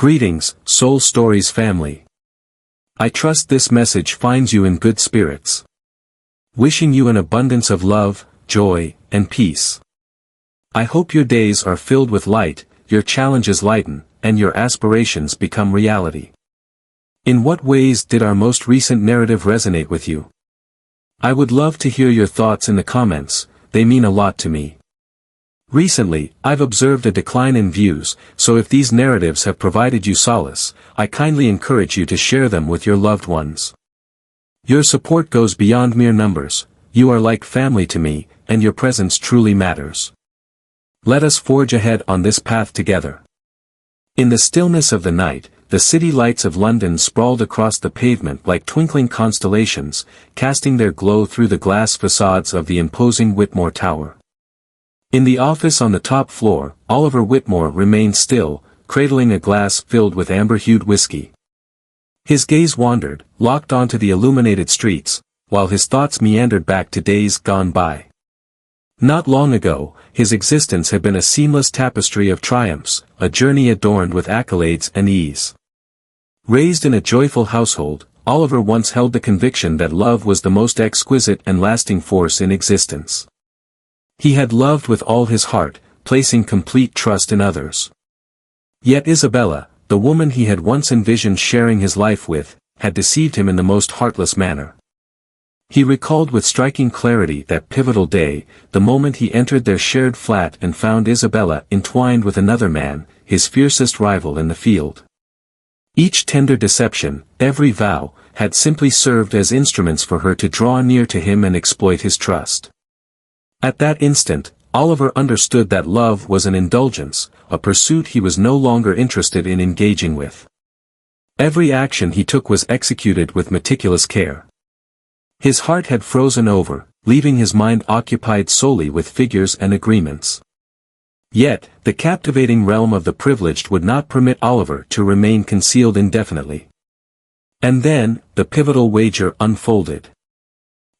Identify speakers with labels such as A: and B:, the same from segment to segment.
A: Greetings, Soul Stories family. I trust this message finds you in good spirits. Wishing you an abundance of love, joy, and peace. I hope your days are filled with light, your challenges lighten, and your aspirations become reality. In what ways did our most recent narrative resonate with you? I would love to hear your thoughts in the comments, they mean a lot to me. Recently, I've observed a decline in views, so if these narratives have provided you solace, I kindly encourage you to share them with your loved ones. Your support goes beyond mere numbers, you are like family to me, and your presence truly matters. Let us forge ahead on this path together. In the stillness of the night, the city lights of London sprawled across the pavement like twinkling constellations, casting their glow through the glass facades of the imposing Whitmore Tower. In the office on the top floor, Oliver Whitmore remained still, cradling a glass filled with amber-hued whiskey. His gaze wandered, locked onto the illuminated streets, while his thoughts meandered back to days gone by. Not long ago, his existence had been a seamless tapestry of triumphs, a journey adorned with accolades and ease. Raised in a joyful household, Oliver once held the conviction that love was the most exquisite and lasting force in existence. He had loved with all his heart, placing complete trust in others. Yet Isabella, the woman he had once envisioned sharing his life with, had deceived him in the most heartless manner. He recalled with striking clarity that pivotal day, the moment he entered their shared flat and found Isabella entwined with another man, his fiercest rival in the field. Each tender deception, every vow, had simply served as instruments for her to draw near to him and exploit his trust. At that instant, Oliver understood that love was an indulgence, a pursuit he was no longer interested in engaging with. Every action he took was executed with meticulous care. His heart had frozen over, leaving his mind occupied solely with figures and agreements. Yet, the captivating realm of the privileged would not permit Oliver to remain concealed indefinitely. And then, the pivotal wager unfolded.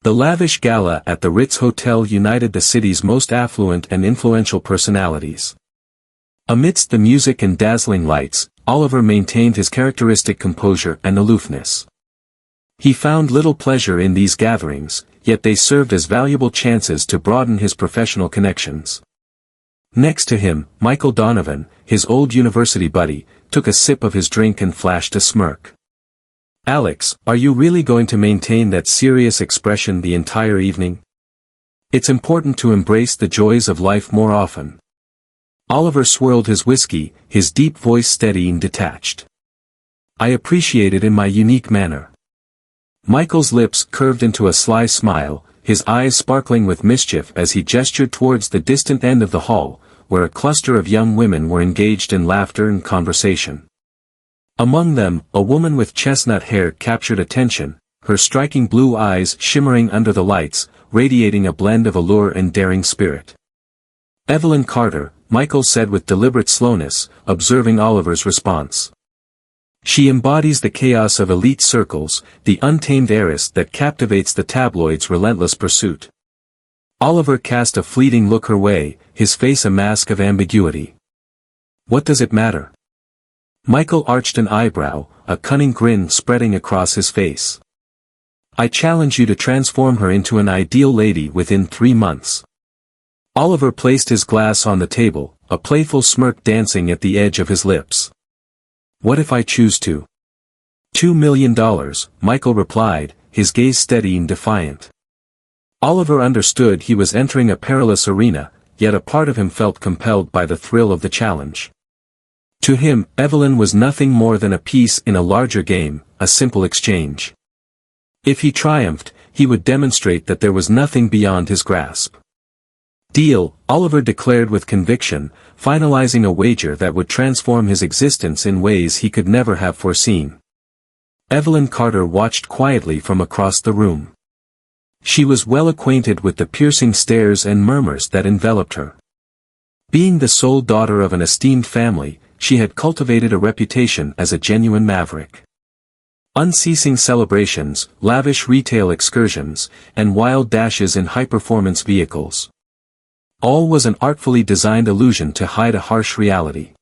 A: The lavish gala at the Ritz Hotel united the city's most affluent and influential personalities. Amidst the music and dazzling lights, Oliver maintained his characteristic composure and aloofness. He found little pleasure in these gatherings, yet they served as valuable chances to broaden his professional connections. Next to him, Michael Donovan, his old university buddy, took a sip of his drink and flashed a smirk. "Alex, are you really going to maintain that serious expression the entire evening? It's important to embrace the joys of life more often." Oliver swirled his whiskey, his deep voice steady and detached. "I appreciate it in my unique manner." Michael's lips curved into a sly smile, his eyes sparkling with mischief as he gestured towards the distant end of the hall, where a cluster of young women were engaged in laughter and conversation. Among them, a woman with chestnut hair captured attention, her striking blue eyes shimmering under the lights, radiating a blend of allure and daring spirit. "Evelyn Carter," Michael said with deliberate slowness, observing Oliver's response. "She embodies the chaos of elite circles, the untamed heiress that captivates the tabloids' relentless pursuit." Oliver cast a fleeting look her way, his face a mask of ambiguity. "What does it matter?" Michael arched an eyebrow, a cunning grin spreading across his face. "I challenge you to transform her into an ideal lady within 3 months." Oliver placed his glass on the table, a playful smirk dancing at the edge of his lips. "What if I choose to?" $2 million, Michael replied, his gaze steady and defiant. Oliver understood he was entering a perilous arena, yet a part of him felt compelled by the thrill of the challenge. To him, Evelyn was nothing more than a piece in a larger game, a simple exchange. If he triumphed, he would demonstrate that there was nothing beyond his grasp. "Deal," Oliver declared with conviction, finalizing a wager that would transform his existence in ways he could never have foreseen. Evelyn Carter watched quietly from across the room. She was well acquainted with the piercing stares and murmurs that enveloped her. Being the sole daughter of an esteemed family, she had cultivated a reputation as a genuine maverick. Unceasing celebrations, lavish retail excursions, and wild dashes in high-performance vehicles. All was an artfully designed illusion to hide a harsh reality.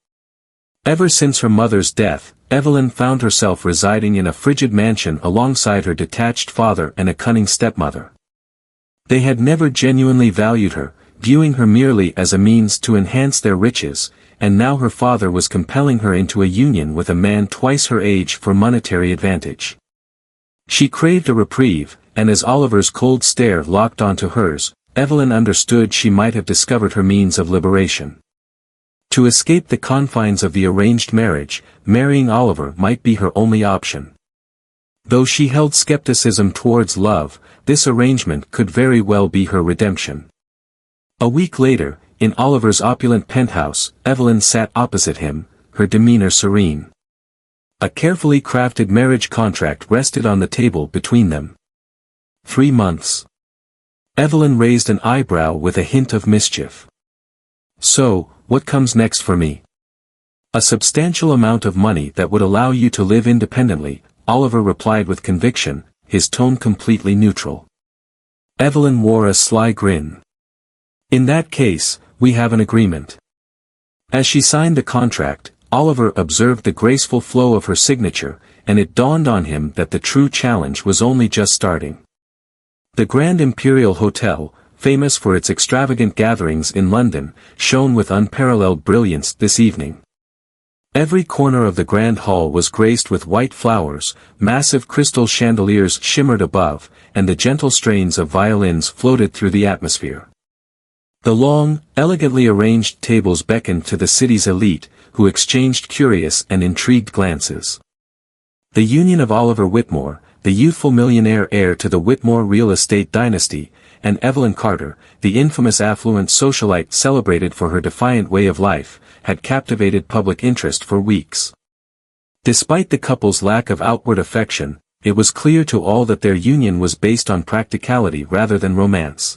A: Ever since her mother's death, Evelyn found herself residing in a frigid mansion alongside her detached father and a cunning stepmother. They had never genuinely valued her, viewing her merely as a means to enhance their riches, and now her father was compelling her into a union with a man twice her age for monetary advantage. She craved a reprieve, and as Oliver's cold stare locked onto hers, Evelyn understood she might have discovered her means of liberation. To escape the confines of the arranged marriage, marrying Oliver might be her only option. Though she held skepticism towards love, this arrangement could very well be her redemption. A week later, in Oliver's opulent penthouse, Evelyn sat opposite him, her demeanor serene. A carefully crafted marriage contract rested on the table between them. 3 months. Evelyn raised an eyebrow with a hint of mischief. So, what comes next for me? A substantial amount of money that would allow you to live independently, Oliver replied with conviction, his tone completely neutral. Evelyn wore a sly grin. In that case, we have an agreement. As she signed the contract, Oliver observed the graceful flow of her signature, and it dawned on him that the true challenge was only just starting. The Grand Imperial Hotel, famous for its extravagant gatherings in London, shone with unparalleled brilliance this evening. Every corner of the grand hall was graced with white flowers, massive crystal chandeliers shimmered above, and the gentle strains of violins floated through the atmosphere. The long, elegantly arranged tables beckoned to the city's elite, who exchanged curious and intrigued glances. The union of Oliver Whitmore, the youthful millionaire heir to the Whitmore real estate dynasty, and Evelyn Carter, the infamous affluent socialite celebrated for her defiant way of life, had captivated public interest for weeks. Despite the couple's lack of outward affection, it was clear to all that their union was based on practicality rather than romance.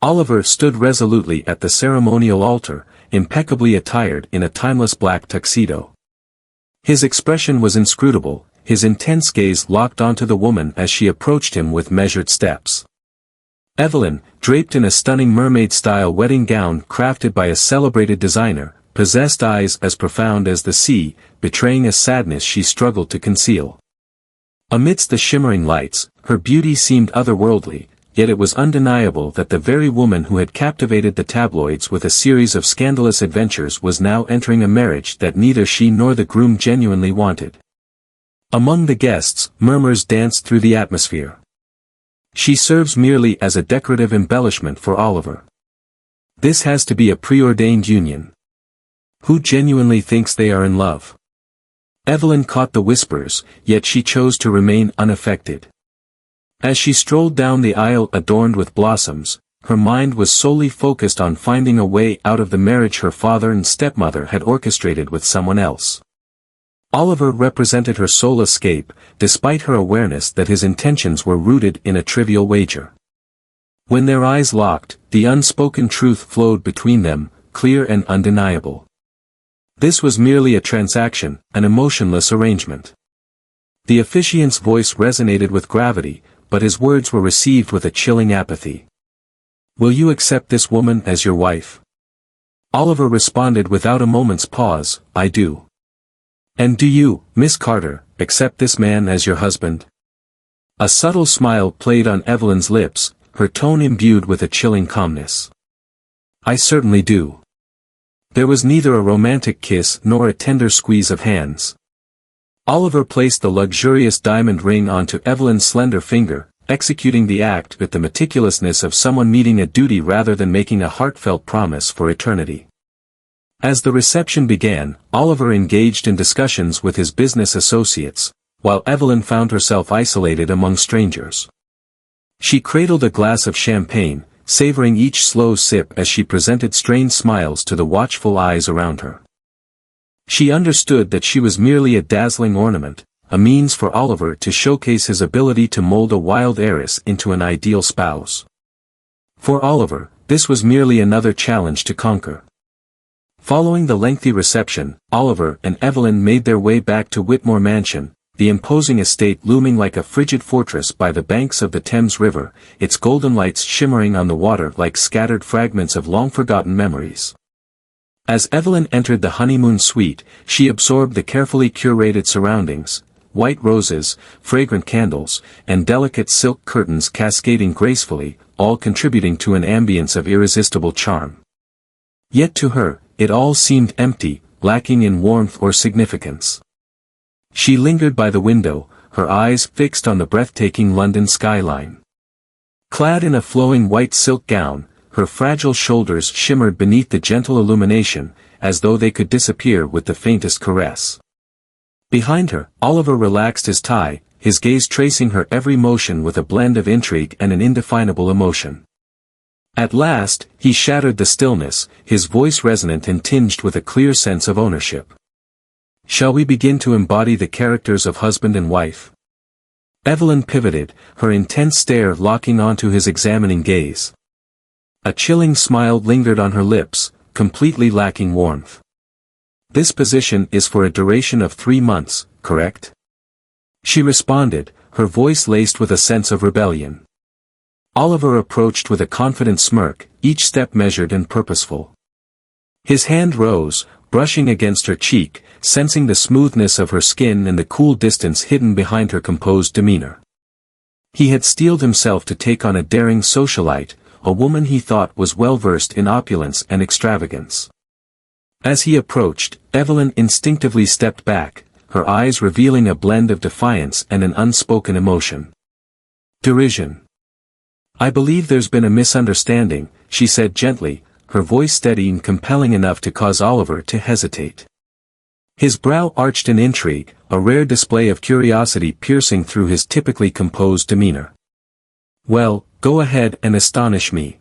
A: Oliver stood resolutely at the ceremonial altar, impeccably attired in a timeless black tuxedo. His expression was inscrutable, his intense gaze locked onto the woman as she approached him with measured steps. Evelyn, draped in a stunning mermaid-style wedding gown crafted by a celebrated designer, possessed eyes as profound as the sea, betraying a sadness she struggled to conceal. Amidst the shimmering lights, her beauty seemed otherworldly, yet it was undeniable that the very woman who had captivated the tabloids with a series of scandalous adventures was now entering a marriage that neither she nor the groom genuinely wanted. Among the guests, murmurs danced through the atmosphere. She serves merely as a decorative embellishment for Oliver. This has to be a preordained union. Who genuinely thinks they are in love? Evelyn caught the whispers, yet she chose to remain unaffected. As she strolled down the aisle adorned with blossoms, her mind was solely focused on finding a way out of the marriage her father and stepmother had orchestrated with someone else. Oliver represented her sole escape, despite her awareness that his intentions were rooted in a trivial wager. When their eyes locked, the unspoken truth flowed between them, clear and undeniable. This was merely a transaction, an emotionless arrangement. The officiant's voice resonated with gravity, but his words were received with a chilling apathy. "Will you accept this woman as your wife?" Oliver responded without a moment's pause, "I do." "And do you, Miss Carter, accept this man as your husband?" A subtle smile played on Evelyn's lips, her tone imbued with a chilling calmness. "I certainly do." There was neither a romantic kiss nor a tender squeeze of hands. Oliver placed the luxurious diamond ring onto Evelyn's slender finger, executing the act with the meticulousness of someone meeting a duty rather than making a heartfelt promise for eternity. As the reception began, Oliver engaged in discussions with his business associates, while Evelyn found herself isolated among strangers. She cradled a glass of champagne, savoring each slow sip as she presented strained smiles to the watchful eyes around her. She understood that she was merely a dazzling ornament, a means for Oliver to showcase his ability to mold a wild heiress into an ideal spouse. For Oliver, this was merely another challenge to conquer. Following the lengthy reception, Oliver and Evelyn made their way back to Whitmore Mansion, the imposing estate looming like a frigid fortress by the banks of the Thames River, its golden lights shimmering on the water like scattered fragments of long-forgotten memories. As Evelyn entered the honeymoon suite, she absorbed the carefully curated surroundings, white roses, fragrant candles, and delicate silk curtains cascading gracefully, all contributing to an ambience of irresistible charm. Yet to her, it all seemed empty, lacking in warmth or significance. She lingered by the window, her eyes fixed on the breathtaking London skyline. Clad in a flowing white silk gown, her fragile shoulders shimmered beneath the gentle illumination, as though they could disappear with the faintest caress. Behind her, Oliver relaxed his tie, his gaze tracing her every motion with a blend of intrigue and an indefinable emotion. At last, he shattered the stillness, his voice resonant and tinged with a clear sense of ownership. "Shall we begin to embody the characters of husband and wife?" Evelyn pivoted, her intense stare locking onto his examining gaze. A chilling smile lingered on her lips, completely lacking warmth. "This position is for a duration of 3 months, correct?" She responded, her voice laced with a sense of rebellion. Oliver approached with a confident smirk, each step measured and purposeful. His hand rose, brushing against her cheek, sensing the smoothness of her skin and the cool distance hidden behind her composed demeanor. He had steeled himself to take on a daring socialite, a woman he thought was well-versed in opulence and extravagance. As he approached, Evelyn instinctively stepped back, her eyes revealing a blend of defiance and an unspoken emotion. Derision. "I believe there's been a misunderstanding," she said gently, her voice steady and compelling enough to cause Oliver to hesitate. His brow arched in intrigue, a rare display of curiosity piercing through his typically composed demeanor. "Well, go ahead and astonish me."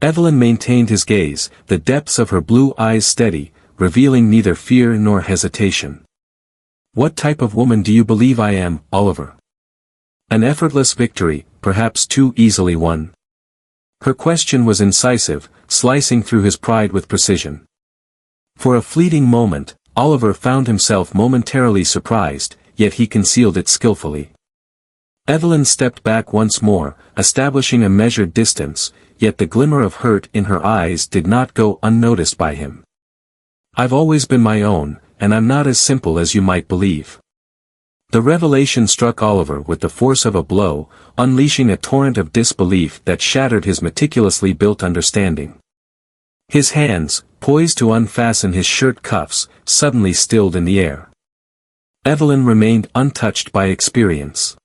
A: Evelyn maintained his gaze, the depths of her blue eyes steady, revealing neither fear nor hesitation. "What type of woman do you believe I am, Oliver?" An effortless victory, perhaps too easily won. Her question was incisive, slicing through his pride with precision. For a fleeting moment, Oliver found himself momentarily surprised, yet he concealed it skillfully. Evelyn stepped back once more, establishing a measured distance, yet the glimmer of hurt in her eyes did not go unnoticed by him. "I've always been my own, and I'm not as simple as you might believe." The revelation struck Oliver with the force of a blow, unleashing a torrent of disbelief that shattered his meticulously built understanding. His hands, poised to unfasten his shirt cuffs, suddenly stilled in the air. Evelyn remained untouched by experience.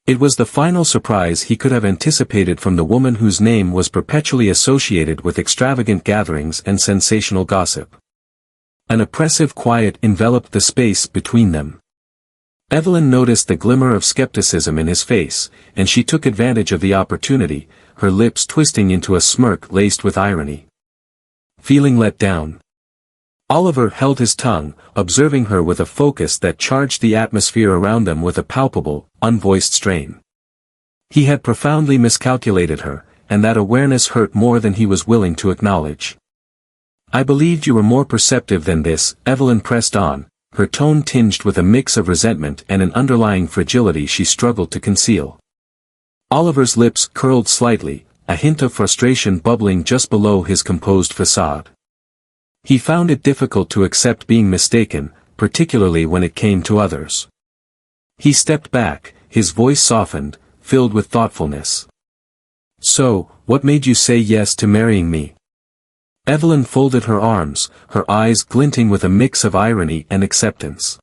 A: It was the final surprise he could have anticipated from the woman whose name was perpetually associated with extravagant gatherings and sensational gossip. An oppressive quiet enveloped the space between them. Evelyn noticed the glimmer of skepticism in his face, and she took advantage of the opportunity, her lips twisting into a smirk laced with irony. "Feeling let down?" Oliver held his tongue, observing her with a focus that charged the atmosphere around them with a palpable, unvoiced strain. He had profoundly miscalculated her, and that awareness hurt more than he was willing to acknowledge. "I believed you were more perceptive than this," Evelyn pressed on, her tone tinged with a mix of resentment and an underlying fragility she struggled to conceal. Oliver's lips curled slightly, a hint of frustration bubbling just below his composed facade. He found it difficult to accept being mistaken, particularly when it came to others. He stepped back, his voice softened, filled with thoughtfulness. "So, what made you say yes to marrying me?" Evelyn folded her arms, her eyes glinting with a mix of irony and acceptance.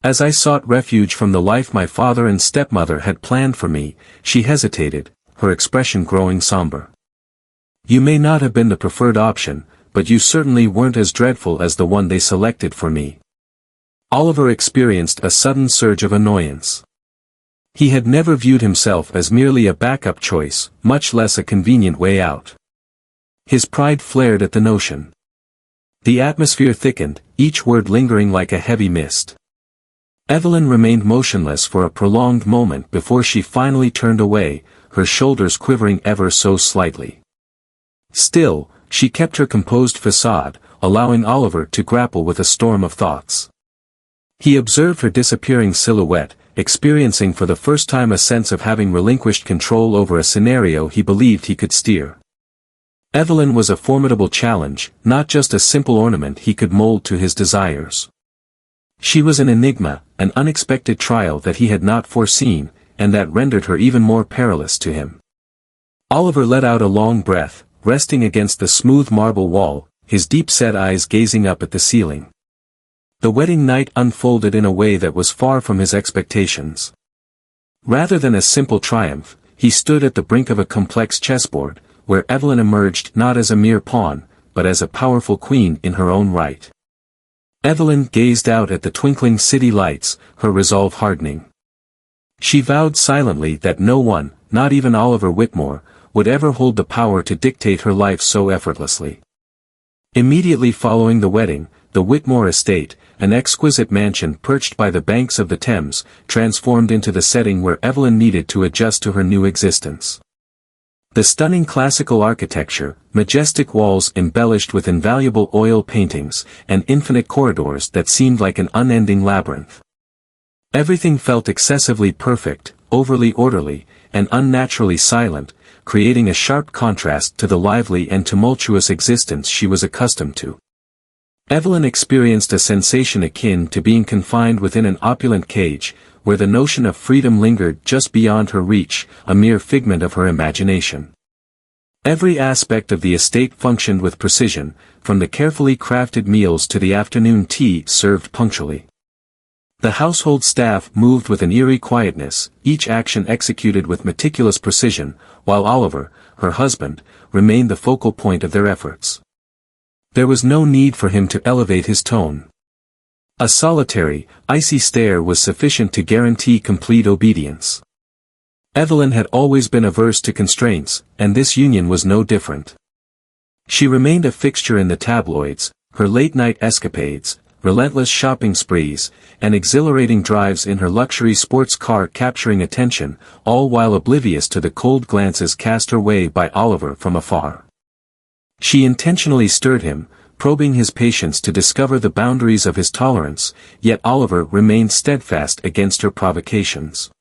A: "As I sought refuge from the life my father and stepmother had planned for me," she hesitated, her expression growing somber. "You may not have been the preferred option, but you certainly weren't as dreadful as the one they selected for me." Oliver experienced a sudden surge of annoyance. He had never viewed himself as merely a backup choice, much less a convenient way out. His pride flared at the notion. The atmosphere thickened, each word lingering like a heavy mist. Evelyn remained motionless for a prolonged moment before she finally turned away, her shoulders quivering ever so slightly. Still, she kept her composed facade, allowing Oliver to grapple with a storm of thoughts. He observed her disappearing silhouette, experiencing for the first time a sense of having relinquished control over a scenario he believed he could steer. Evelyn was a formidable challenge, not just a simple ornament he could mold to his desires. She was an enigma, an unexpected trial that he had not foreseen, and that rendered her even more perilous to him. Oliver let out a long breath, resting against the smooth marble wall, his deep-set eyes gazing up at the ceiling. The wedding night unfolded in a way that was far from his expectations. Rather than a simple triumph, he stood at the brink of a complex chessboard, where Evelyn emerged not as a mere pawn, but as a powerful queen in her own right. Evelyn gazed out at the twinkling city lights, her resolve hardening. She vowed silently that no one, not even Oliver Whitmore, would ever hold the power to dictate her life so effortlessly. Immediately following the wedding, the Whitmore estate, an exquisite mansion perched by the banks of the Thames, transformed into the setting where Evelyn needed to adjust to her new existence. The stunning classical architecture, majestic walls embellished with invaluable oil paintings, and infinite corridors that seemed like an unending labyrinth. Everything felt excessively perfect, overly orderly, and unnaturally silent, creating a sharp contrast to the lively and tumultuous existence she was accustomed to. Evelyn experienced a sensation akin to being confined within an opulent cage, where the notion of freedom lingered just beyond her reach, a mere figment of her imagination. Every aspect of the estate functioned with precision, from the carefully crafted meals to the afternoon tea served punctually. The household staff moved with an eerie quietness, each action executed with meticulous precision, while Oliver, her husband, remained the focal point of their efforts. There was no need for him to elevate his tone. A solitary, icy stare was sufficient to guarantee complete obedience. Evelyn had always been averse to constraints, and this union was no different. She remained a fixture in the tabloids, her late-night escapades, relentless shopping sprees, and exhilarating drives in her luxury sports car capturing attention, all while oblivious to the cold glances cast her way by Oliver from afar. She intentionally stirred him, probing his patience to discover the boundaries of his tolerance, yet Oliver remained steadfast against her provocations.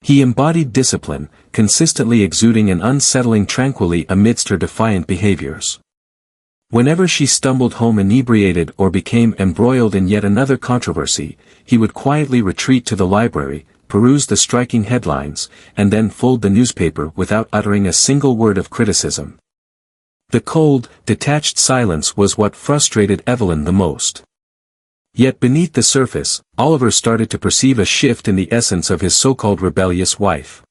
A: He embodied discipline, consistently exuding an unsettling tranquility amidst her defiant behaviors. Whenever she stumbled home inebriated or became embroiled in yet another controversy, he would quietly retreat to the library, peruse the striking headlines, and then fold the newspaper without uttering a single word of criticism. The cold, detached silence was what frustrated Evelyn the most. Yet beneath the surface, Oliver started to perceive a shift in the essence of his so-called rebellious wife.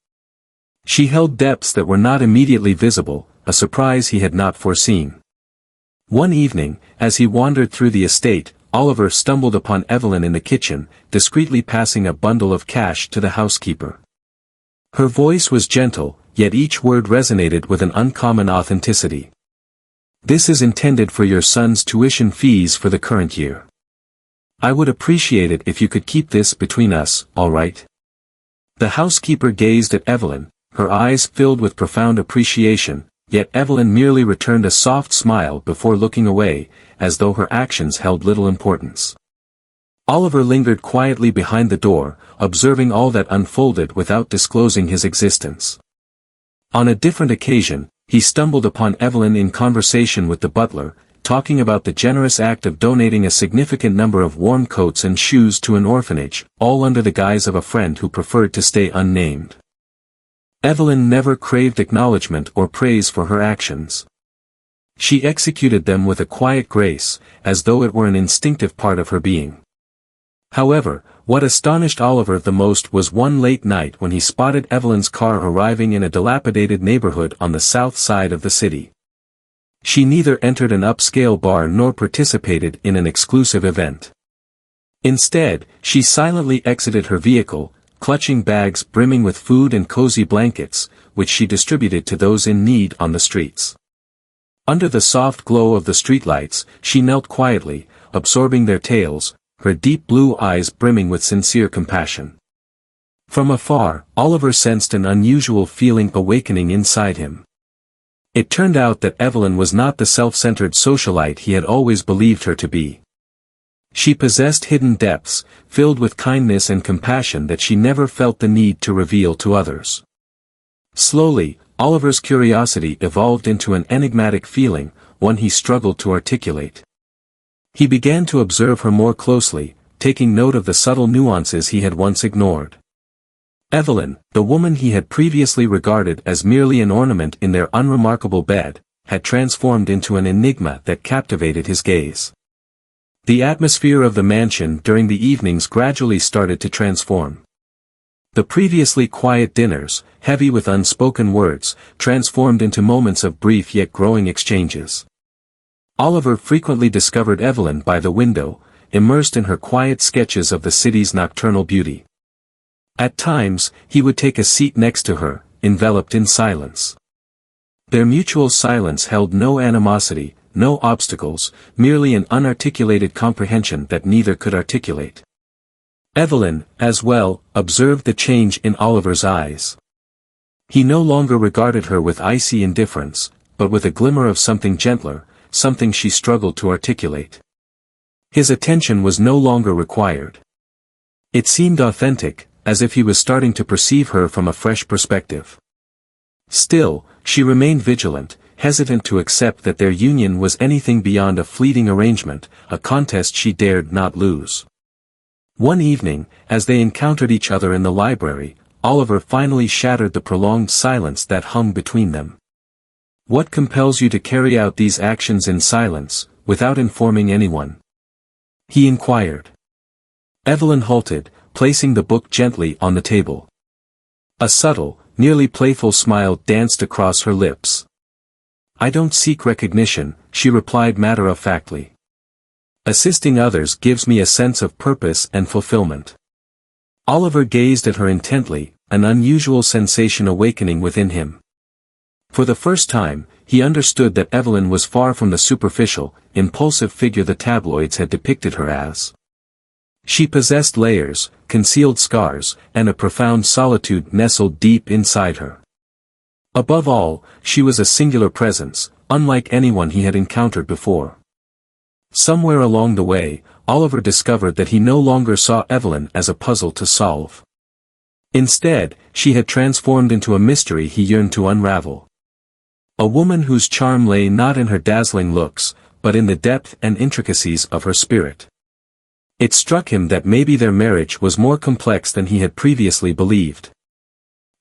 A: She held depths that were not immediately visible, a surprise he had not foreseen. One evening, as he wandered through the estate, Oliver stumbled upon Evelyn in the kitchen, discreetly passing a bundle of cash to the housekeeper. Her voice was gentle, yet each word resonated with an uncommon authenticity. "This is intended for your son's tuition fees for the current year. I would appreciate it if you could keep this between us, all right?" The housekeeper gazed at Evelyn, her eyes filled with profound appreciation, yet Evelyn merely returned a soft smile before looking away, as though her actions held little importance. Oliver lingered quietly behind the door, observing all that unfolded without disclosing his existence. On a different occasion, he stumbled upon Evelyn in conversation with the butler, talking about the generous act of donating a significant number of warm coats and shoes to an orphanage, all under the guise of a friend who preferred to stay unnamed. Evelyn never craved acknowledgement or praise for her actions. She executed them with a quiet grace, as though it were an instinctive part of her being. However, what astonished Oliver the most was one late night when he spotted Evelyn's car arriving in a dilapidated neighborhood on the south side of the city. She neither entered an upscale bar nor participated in an exclusive event. Instead, she silently exited her vehicle, clutching bags brimming with food and cozy blankets, which she distributed to those in need on the streets. Under the soft glow of the streetlights, she knelt quietly, absorbing their tales, her deep blue eyes brimming with sincere compassion. From afar, Oliver sensed an unusual feeling awakening inside him. It turned out that Evelyn was not the self-centered socialite he had always believed her to be. She possessed hidden depths, filled with kindness and compassion that she never felt the need to reveal to others. Slowly, Oliver's curiosity evolved into an enigmatic feeling, one he struggled to articulate. He began to observe her more closely, taking note of the subtle nuances he had once ignored. Evelyn, the woman he had previously regarded as merely an ornament in their unremarkable bed, had transformed into an enigma that captivated his gaze. The atmosphere of the mansion during the evenings gradually started to transform. The previously quiet dinners, heavy with unspoken words, transformed into moments of brief yet growing exchanges. Oliver frequently discovered Evelyn by the window, immersed in her quiet sketches of the city's nocturnal beauty. At times, he would take a seat next to her, enveloped in silence. Their mutual silence held no animosity, no obstacles, merely an unarticulated comprehension that neither could articulate. Evelyn, as well, observed the change in Oliver's eyes. He no longer regarded her with icy indifference, but with a glimmer of something gentler, something she struggled to articulate. His attention was no longer required. It seemed authentic, as if he was starting to perceive her from a fresh perspective. Still, she remained vigilant, hesitant to accept that their union was anything beyond a fleeting arrangement, a contest she dared not lose. One evening, as they encountered each other in the library, Oliver finally shattered the prolonged silence that hung between them. "What compels you to carry out these actions in silence, without informing anyone?" he inquired. Evelyn halted, placing the book gently on the table. A subtle, nearly playful smile danced across her lips. "I don't seek recognition," she replied matter-of-factly. "Assisting others gives me a sense of purpose and fulfillment." Oliver gazed at her intently, an unusual sensation awakening within him. For the first time, he understood that Evelyn was far from the superficial, impulsive figure the tabloids had depicted her as. She possessed layers, concealed scars, and a profound solitude nestled deep inside her. Above all, she was a singular presence, unlike anyone he had encountered before. Somewhere along the way, Oliver discovered that he no longer saw Evelyn as a puzzle to solve. Instead, she had transformed into a mystery he yearned to unravel. A woman whose charm lay not in her dazzling looks, but in the depth and intricacies of her spirit. It struck him that maybe their marriage was more complex than he had previously believed.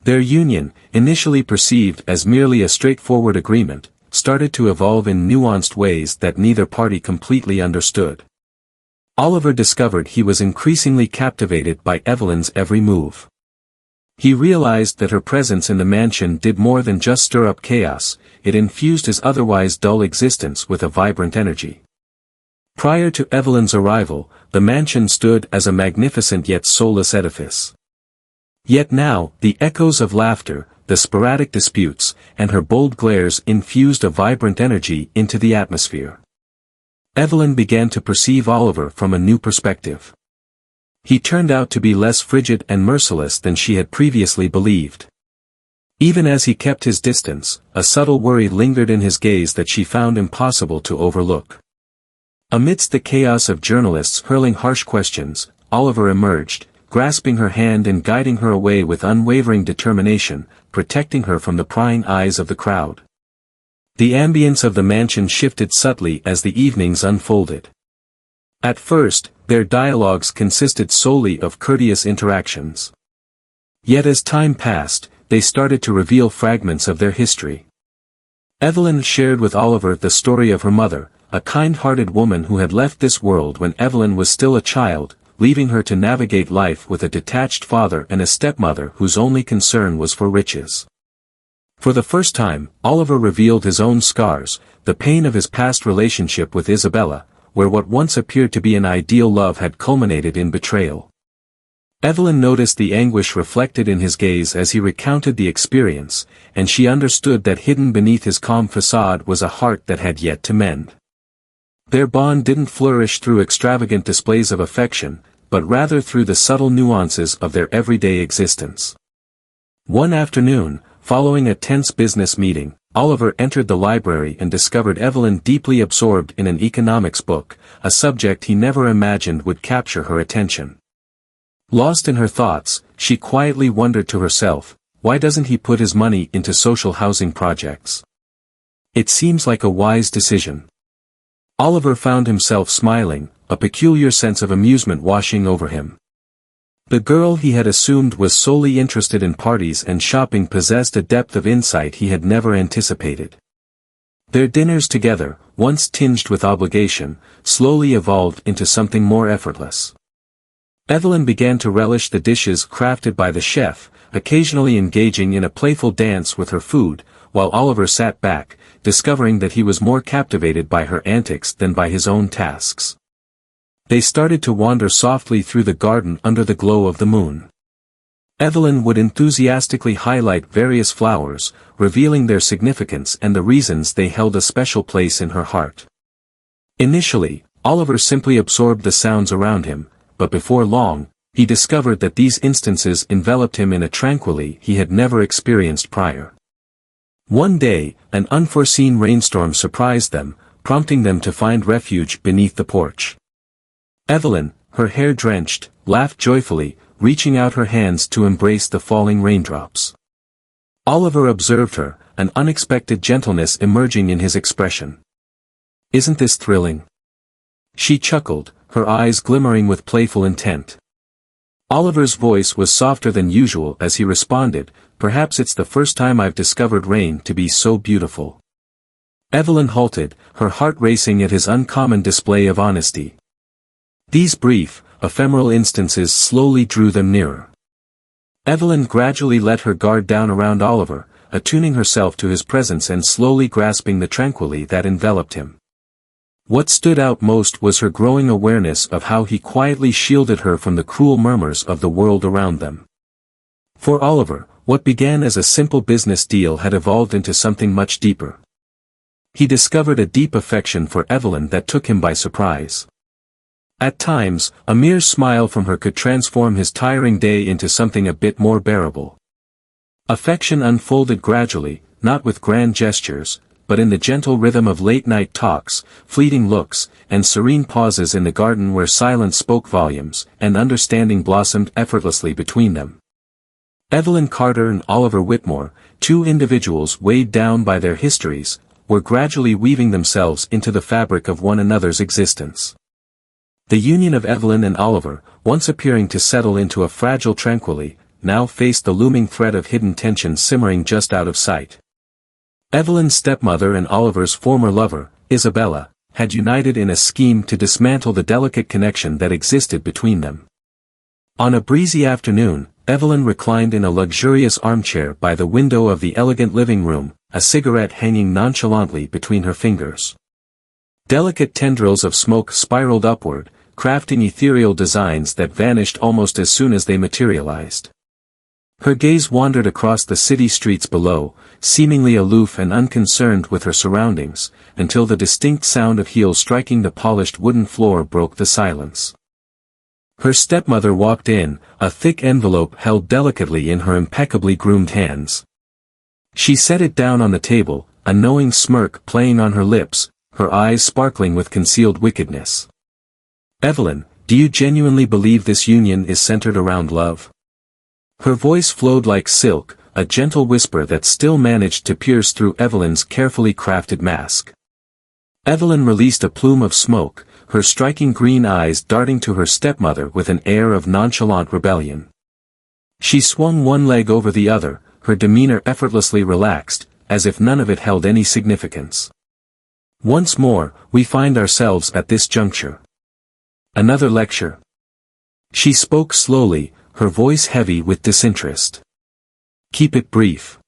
A: Their union, initially perceived as merely a straightforward agreement, started to evolve in nuanced ways that neither party completely understood. Oliver discovered he was increasingly captivated by Evelyn's every move. He realized that her presence in the mansion did more than just stir up chaos, it infused his otherwise dull existence with a vibrant energy. Prior to Evelyn's arrival, the mansion stood as a magnificent yet soulless edifice. Yet now, the echoes of laughter, the sporadic disputes, and her bold glares infused a vibrant energy into the atmosphere. Evelyn began to perceive Oliver from a new perspective. He turned out to be less frigid and merciless than she had previously believed. Even as he kept his distance, a subtle worry lingered in his gaze that she found impossible to overlook. Amidst the chaos of journalists hurling harsh questions, Oliver emerged, grasping her hand and guiding her away with unwavering determination, protecting her from the prying eyes of the crowd. The ambience of the mansion shifted subtly as the evenings unfolded. At first, their dialogues consisted solely of courteous interactions. Yet as time passed, they started to reveal fragments of their history. Evelyn shared with Oliver the story of her mother, a kind-hearted woman who had left this world when Evelyn was still a child, leaving her to navigate life with a detached father and a stepmother whose only concern was for riches. For the first time, Oliver revealed his own scars, the pain of his past relationship with Isabella, where what once appeared to be an ideal love had culminated in betrayal. Evelyn noticed the anguish reflected in his gaze as he recounted the experience, and she understood that hidden beneath his calm facade was a heart that had yet to mend. Their bond didn't flourish through extravagant displays of affection, but rather through the subtle nuances of their everyday existence. One afternoon, following a tense business meeting, Oliver entered the library and discovered Evelyn deeply absorbed in an economics book, a subject he never imagined would capture her attention. Lost in her thoughts, she quietly wondered to herself, why doesn't he put his money into social housing projects? It seems like a wise decision. Oliver found himself smiling, a peculiar sense of amusement washing over him. The girl he had assumed was solely interested in parties and shopping possessed a depth of insight he had never anticipated. Their dinners together, once tinged with obligation, slowly evolved into something more effortless. Evelyn began to relish the dishes crafted by the chef, occasionally engaging in a playful dance with her food, while Oliver sat back, discovering that he was more captivated by her antics than by his own tasks. They started to wander softly through the garden under the glow of the moon. Evelyn would enthusiastically highlight various flowers, revealing their significance and the reasons they held a special place in her heart. Initially, Oliver simply absorbed the sounds around him, but before long, he discovered that these instances enveloped him in a tranquility he had never experienced prior. One day, an unforeseen rainstorm surprised them, prompting them to find refuge beneath the porch. Evelyn, her hair drenched, laughed joyfully, reaching out her hands to embrace the falling raindrops. Oliver observed her, an unexpected gentleness emerging in his expression. "Isn't this thrilling?" She chuckled, her eyes glimmering with playful intent. Oliver's voice was softer than usual as he responded, "Perhaps it's the first time I've discovered rain to be so beautiful." Evelyn halted, her heart racing at his uncommon display of honesty. These brief, ephemeral instances slowly drew them nearer. Evelyn gradually let her guard down around Oliver, attuning herself to his presence and slowly grasping the tranquility that enveloped him. What stood out most was her growing awareness of how he quietly shielded her from the cruel murmurs of the world around them. For Oliver, what began as a simple business deal had evolved into something much deeper. He discovered a deep affection for Evelyn that took him by surprise. At times, a mere smile from her could transform his tiring day into something a bit more bearable. Affection unfolded gradually, not with grand gestures, but in the gentle rhythm of late-night talks, fleeting looks, and serene pauses in the garden where silence spoke volumes, and understanding blossomed effortlessly between them. Evelyn Carter and Oliver Whitmore, two individuals weighed down by their histories, were gradually weaving themselves into the fabric of one another's existence. The union of Evelyn and Oliver, once appearing to settle into a fragile tranquility, now faced the looming threat of hidden tension simmering just out of sight. Evelyn's stepmother and Oliver's former lover, Isabella, had united in a scheme to dismantle the delicate connection that existed between them. On a breezy afternoon, Evelyn reclined in a luxurious armchair by the window of the elegant living room, a cigarette hanging nonchalantly between her fingers. Delicate tendrils of smoke spiraled upward, crafting ethereal designs that vanished almost as soon as they materialized. Her gaze wandered across the city streets below, seemingly aloof and unconcerned with her surroundings, until the distinct sound of heels striking the polished wooden floor broke the silence. Her stepmother walked in, a thick envelope held delicately in her impeccably groomed hands. She set it down on the table, a knowing smirk playing on her lips, her eyes sparkling with concealed wickedness. "Evelyn, do you genuinely believe this union is centered around love?" Her voice flowed like silk, a gentle whisper that still managed to pierce through Evelyn's carefully crafted mask. Evelyn released a plume of smoke, her striking green eyes darting to her stepmother with an air of nonchalant rebellion. She swung one leg over the other, her demeanor effortlessly relaxed, as if none of it held any significance. "Once more, we find ourselves at this juncture. Another lecture." She spoke slowly, her voice heavy with disinterest. "Keep it brief.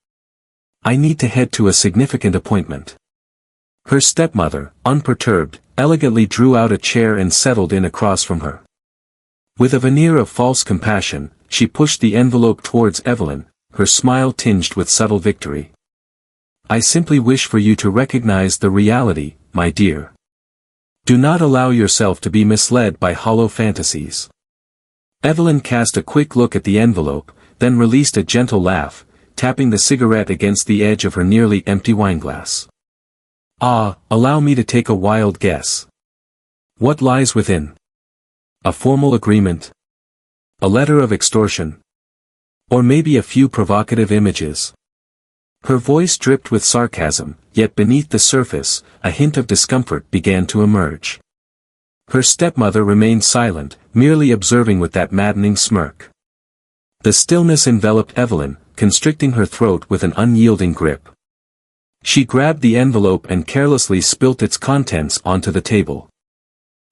A: I need to head to a significant appointment." Her stepmother, unperturbed, elegantly drew out a chair and settled in across from her. With a veneer of false compassion, she pushed the envelope towards Evelyn, her smile tinged with subtle victory. "I simply wish for you to recognize the reality, my dear. Do not allow yourself to be misled by hollow fantasies." Evelyn cast a quick look at the envelope, then released a gentle laugh, tapping the cigarette against the edge of her nearly empty wineglass. "Ah, allow me to take a wild guess. What lies within? A formal agreement? A letter of extortion? Or maybe a few provocative images. Her voice dripped with sarcasm, yet beneath the surface, a hint of discomfort began to emerge. Her stepmother remained silent, merely observing with that maddening smirk. The stillness enveloped Evelyn, constricting her throat with an unyielding grip. She grabbed the envelope and carelessly spilt its contents onto the table.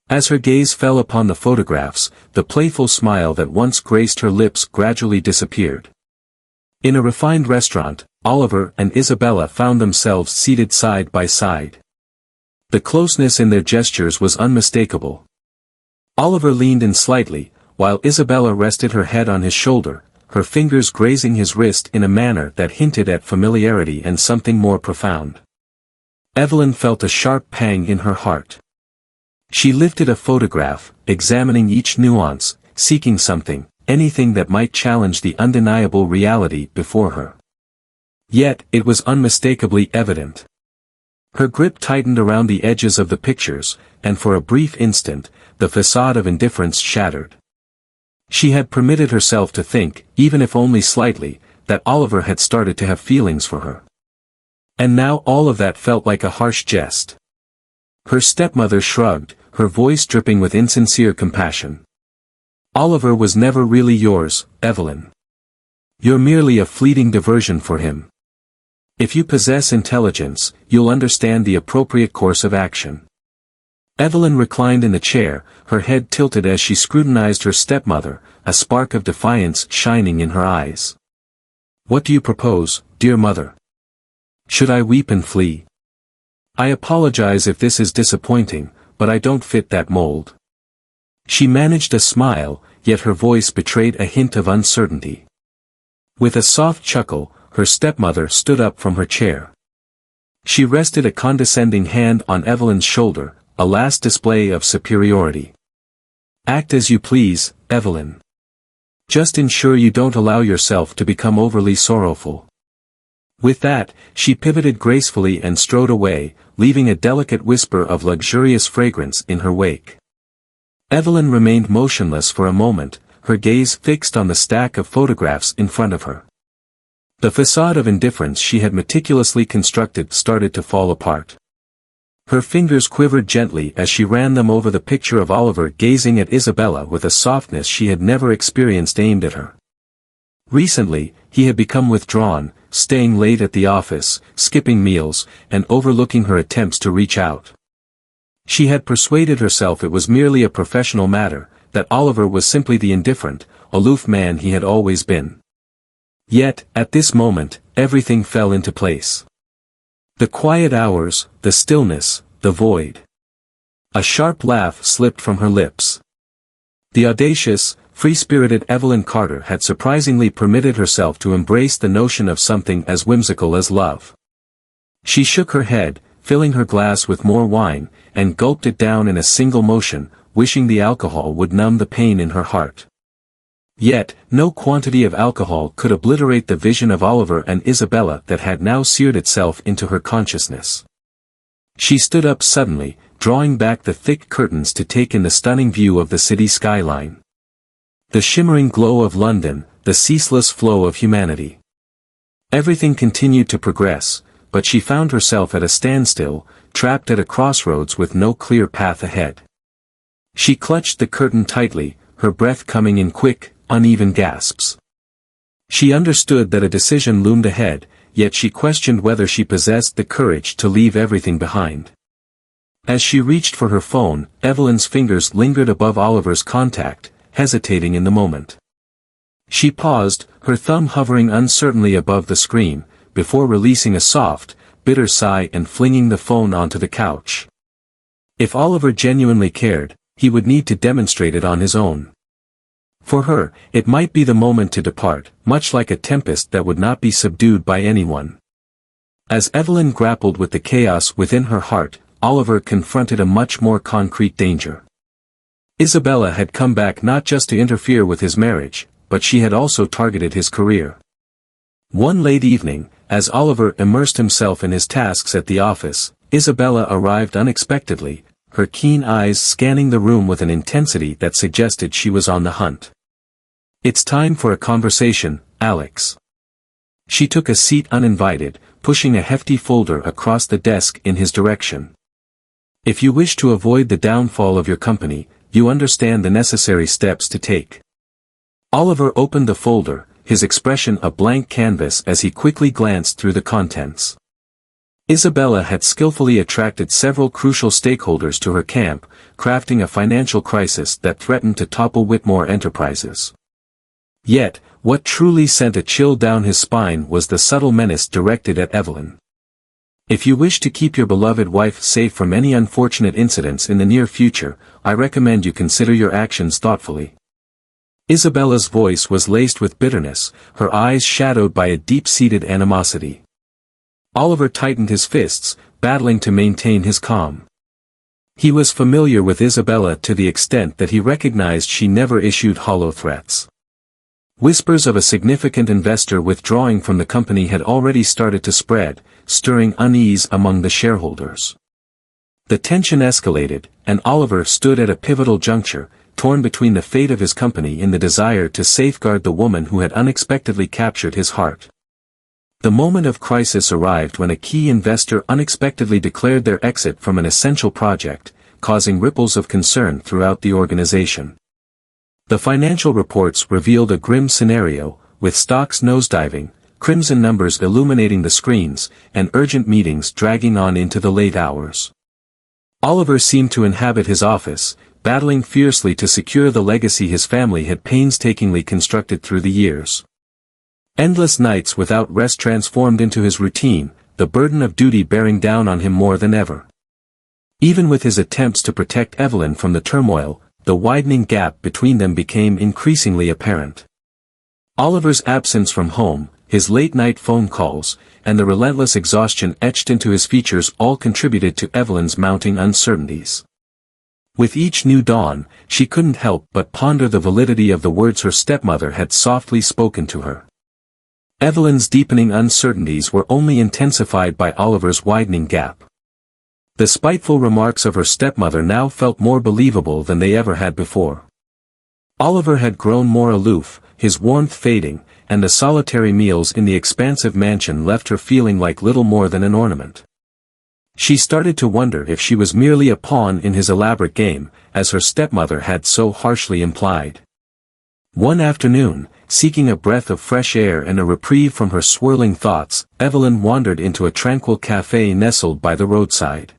A: As her gaze fell upon the photographs, the playful smile that once graced her lips gradually disappeared. In a refined restaurant, Oliver and Isabella found themselves seated side by side. The closeness in their gestures was unmistakable. Oliver leaned in slightly, while Isabella rested her head on his shoulder, her fingers grazing his wrist in a manner that hinted at familiarity and something more profound. Evelyn felt a sharp pang in her heart. She lifted a photograph, examining each nuance, seeking something, anything that might challenge the undeniable reality before her. Yet, it was unmistakably evident. Her grip tightened around the edges of the pictures, and for a brief instant, the facade of indifference shattered. She had permitted herself to think, even if only slightly, that Oliver had started to have feelings for her. And now all of that felt like a harsh jest. Her stepmother shrugged, her voice dripping with insincere compassion. Oliver was never really yours, Evelyn. You're merely a fleeting diversion for him. If you possess intelligence, you'll understand the appropriate course of action. Evelyn reclined in the chair, her head tilted as she scrutinized her stepmother, a spark of defiance shining in her eyes. What do you propose, dear mother? Should I weep and flee? I apologize if this is disappointing, but I don't fit that mold. She managed a smile, yet her voice betrayed a hint of uncertainty. With a soft chuckle, her stepmother stood up from her chair. She rested a condescending hand on Evelyn's shoulder, a last display of superiority. Act as you please, Evelyn. Just ensure you don't allow yourself to become overly sorrowful. With that, she pivoted gracefully and strode away, leaving a delicate whisper of luxurious fragrance in her wake. Evelyn remained motionless for a moment, her gaze fixed on the stack of photographs in front of her. The facade of indifference she had meticulously constructed started to fall apart. Her fingers quivered gently as she ran them over the picture of Oliver gazing at Isabella with a softness she had never experienced aimed at her. Recently, he had become withdrawn, staying late at the office, skipping meals, and overlooking her attempts to reach out. She had persuaded herself it was merely a professional matter, that Oliver was simply the indifferent, aloof man he had always been. Yet, at this moment, everything fell into place. The quiet hours, the stillness, the void. A sharp laugh slipped from her lips. The audacious, free-spirited Evelyn Carter had surprisingly permitted herself to embrace the notion of something as whimsical as love. She shook her head, filling her glass with more wine, and gulped it down in a single motion, wishing the alcohol would numb the pain in her heart. Yet, no quantity of alcohol could obliterate the vision of Oliver and Isabella that had now seared itself into her consciousness. She stood up suddenly, drawing back the thick curtains to take in the stunning view of the city skyline. The shimmering glow of London, the ceaseless flow of humanity. Everything continued to progress, but she found herself at a standstill, trapped at a crossroads with no clear path ahead. She clutched the curtain tightly, her breath coming in quick, uneven gasps. She understood that a decision loomed ahead, yet she questioned whether she possessed the courage to leave everything behind. As she reached for her phone, Evelyn's fingers lingered above Oliver's contact, hesitating in the moment. She paused, her thumb hovering uncertainly above the screen, before releasing a soft, bitter sigh and flinging the phone onto the couch. If Oliver genuinely cared, he would need to demonstrate it on his own. For her, it might be the moment to depart, much like a tempest that would not be subdued by anyone. As Evelyn grappled with the chaos within her heart, Oliver confronted a much more concrete danger. Isabella had come back not just to interfere with his marriage, but she had also targeted his career. One late evening, as Oliver immersed himself in his tasks at the office, Isabella arrived unexpectedly, her keen eyes scanning the room with an intensity that suggested she was on the hunt. "It's time for a conversation, Alex." She took a seat uninvited, pushing a hefty folder across the desk in his direction. "If you wish to avoid the downfall of your company, you understand the necessary steps to take." Oliver opened the folder, his expression a blank canvas as he quickly glanced through the contents. Isabella had skillfully attracted several crucial stakeholders to her camp, crafting a financial crisis that threatened to topple Whitmore Enterprises. Yet, what truly sent a chill down his spine was the subtle menace directed at Evelyn. "If you wish to keep your beloved wife safe from any unfortunate incidents in the near future, I recommend you consider your actions thoughtfully." Isabella's voice was laced with bitterness, her eyes shadowed by a deep-seated animosity. Oliver tightened his fists, battling to maintain his calm. He was familiar with Isabella to the extent that he recognized she never issued hollow threats. Whispers of a significant investor withdrawing from the company had already started to spread, stirring unease among the shareholders. The tension escalated, and Oliver stood at a pivotal juncture, torn between the fate of his company and the desire to safeguard the woman who had unexpectedly captured his heart. The moment of crisis arrived when a key investor unexpectedly declared their exit from an essential project, causing ripples of concern throughout the organization. The financial reports revealed a grim scenario, with stocks nosediving, crimson numbers illuminating the screens, and urgent meetings dragging on into the late hours. Oliver seemed to inhabit his office, battling fiercely to secure the legacy his family had painstakingly constructed through the years. Endless nights without rest transformed into his routine, the burden of duty bearing down on him more than ever. Even with his attempts to protect Evelyn from the turmoil, the widening gap between them became increasingly apparent. Oliver's absence from home, his late-night phone calls, and the relentless exhaustion etched into his features all contributed to Evelyn's mounting uncertainties. With each new dawn, she couldn't help but ponder the validity of the words her stepmother had softly spoken to her. Evelyn's deepening uncertainties were only intensified by Oliver's widening gap. The spiteful remarks of her stepmother now felt more believable than they ever had before. Oliver had grown more aloof, his warmth fading, and the solitary meals in the expansive mansion left her feeling like little more than an ornament. She started to wonder if she was merely a pawn in his elaborate game, as her stepmother had so harshly implied. One afternoon, seeking a breath of fresh air and a reprieve from her swirling thoughts, Evelyn wandered into a tranquil cafe nestled by the roadside.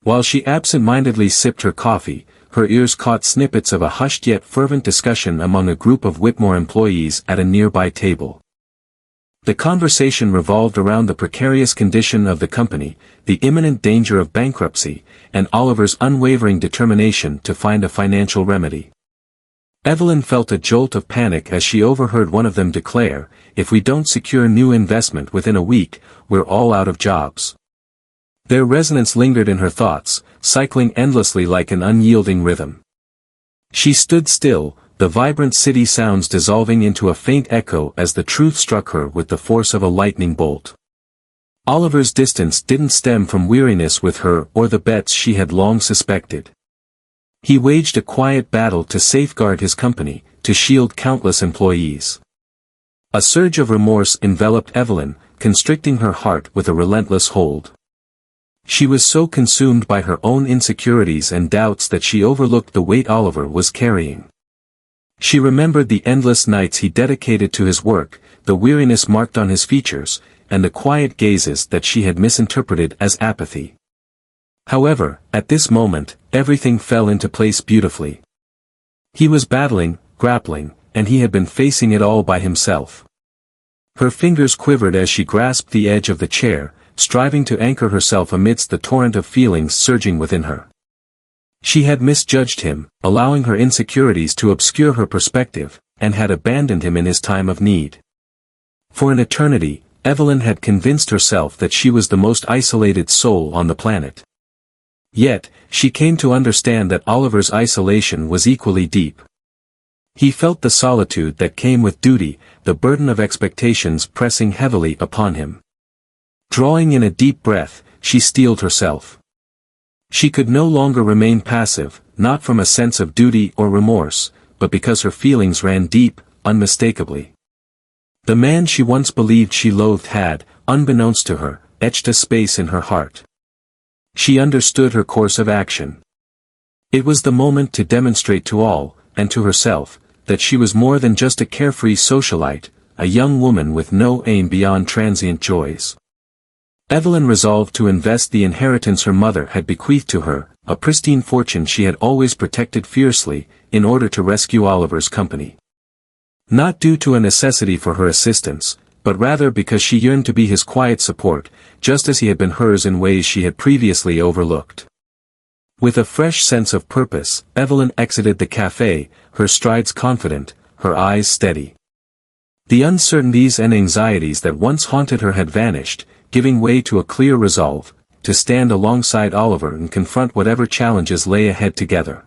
A: While she absent-mindedly sipped her coffee, her ears caught snippets of a hushed yet fervent discussion among a group of Whitmore employees at a nearby table. The conversation revolved around the precarious condition of the company, the imminent danger of bankruptcy, and Oliver's unwavering determination to find a financial remedy. Evelyn felt a jolt of panic as she overheard one of them declare, "If we don't secure new investment within a week, we're all out of jobs." Their resonance lingered in her thoughts, cycling endlessly like an unyielding rhythm. She stood still, the vibrant city sounds dissolving into a faint echo as the truth struck her with the force of a lightning bolt. Oliver's distance didn't stem from weariness with her or the bets she had long suspected. He waged a quiet battle to safeguard his company, to shield countless employees. A surge of remorse enveloped Evelyn, constricting her heart with a relentless hold. She was so consumed by her own insecurities and doubts that she overlooked the weight Oliver was carrying. She remembered the endless nights he dedicated to his work, the weariness marked on his features, and the quiet gazes that she had misinterpreted as apathy. However, at this moment, everything fell into place beautifully. He was battling, grappling, and he had been facing it all by himself. Her fingers quivered as she grasped the edge of the chair, striving to anchor herself amidst the torrent of feelings surging within her. She had misjudged him, allowing her insecurities to obscure her perspective, and had abandoned him in his time of need. For an eternity, Evelyn had convinced herself that she was the most isolated soul on the planet. Yet, she came to understand that Oliver's isolation was equally deep. He felt the solitude that came with duty, the burden of expectations pressing heavily upon him. Drawing in a deep breath, she steeled herself. She could no longer remain passive, not from a sense of duty or remorse, but because her feelings ran deep, unmistakably. The man she once believed she loathed had, unbeknownst to her, etched a space in her heart. She understood her course of action. It was the moment to demonstrate to all, and to herself, that she was more than just a carefree socialite, a young woman with no aim beyond transient joys. Evelyn resolved to invest the inheritance her mother had bequeathed to her, a pristine fortune she had always protected fiercely, in order to rescue Oliver's company. Not due to a necessity for her assistance, but rather because she yearned to be his quiet support, just as he had been hers in ways she had previously overlooked. With a fresh sense of purpose, Evelyn exited the café, her strides confident, her eyes steady. The uncertainties and anxieties that once haunted her had vanished, giving way to a clear resolve, to stand alongside Oliver and confront whatever challenges lay ahead together.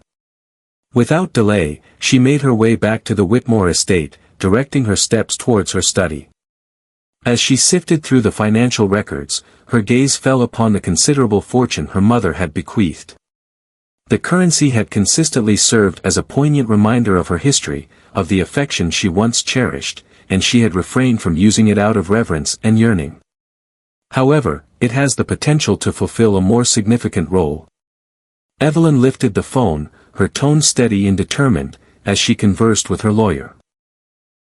A: Without delay, she made her way back to the Whitmore estate, directing her steps towards her study. As she sifted through the financial records, her gaze fell upon the considerable fortune her mother had bequeathed. The currency had consistently served as a poignant reminder of her history, of the affection she once cherished, and she had refrained from using it out of reverence and yearning. However, it has the potential to fulfill a more significant role. Evelyn lifted the phone, her tone steady and determined, as she conversed with her lawyer.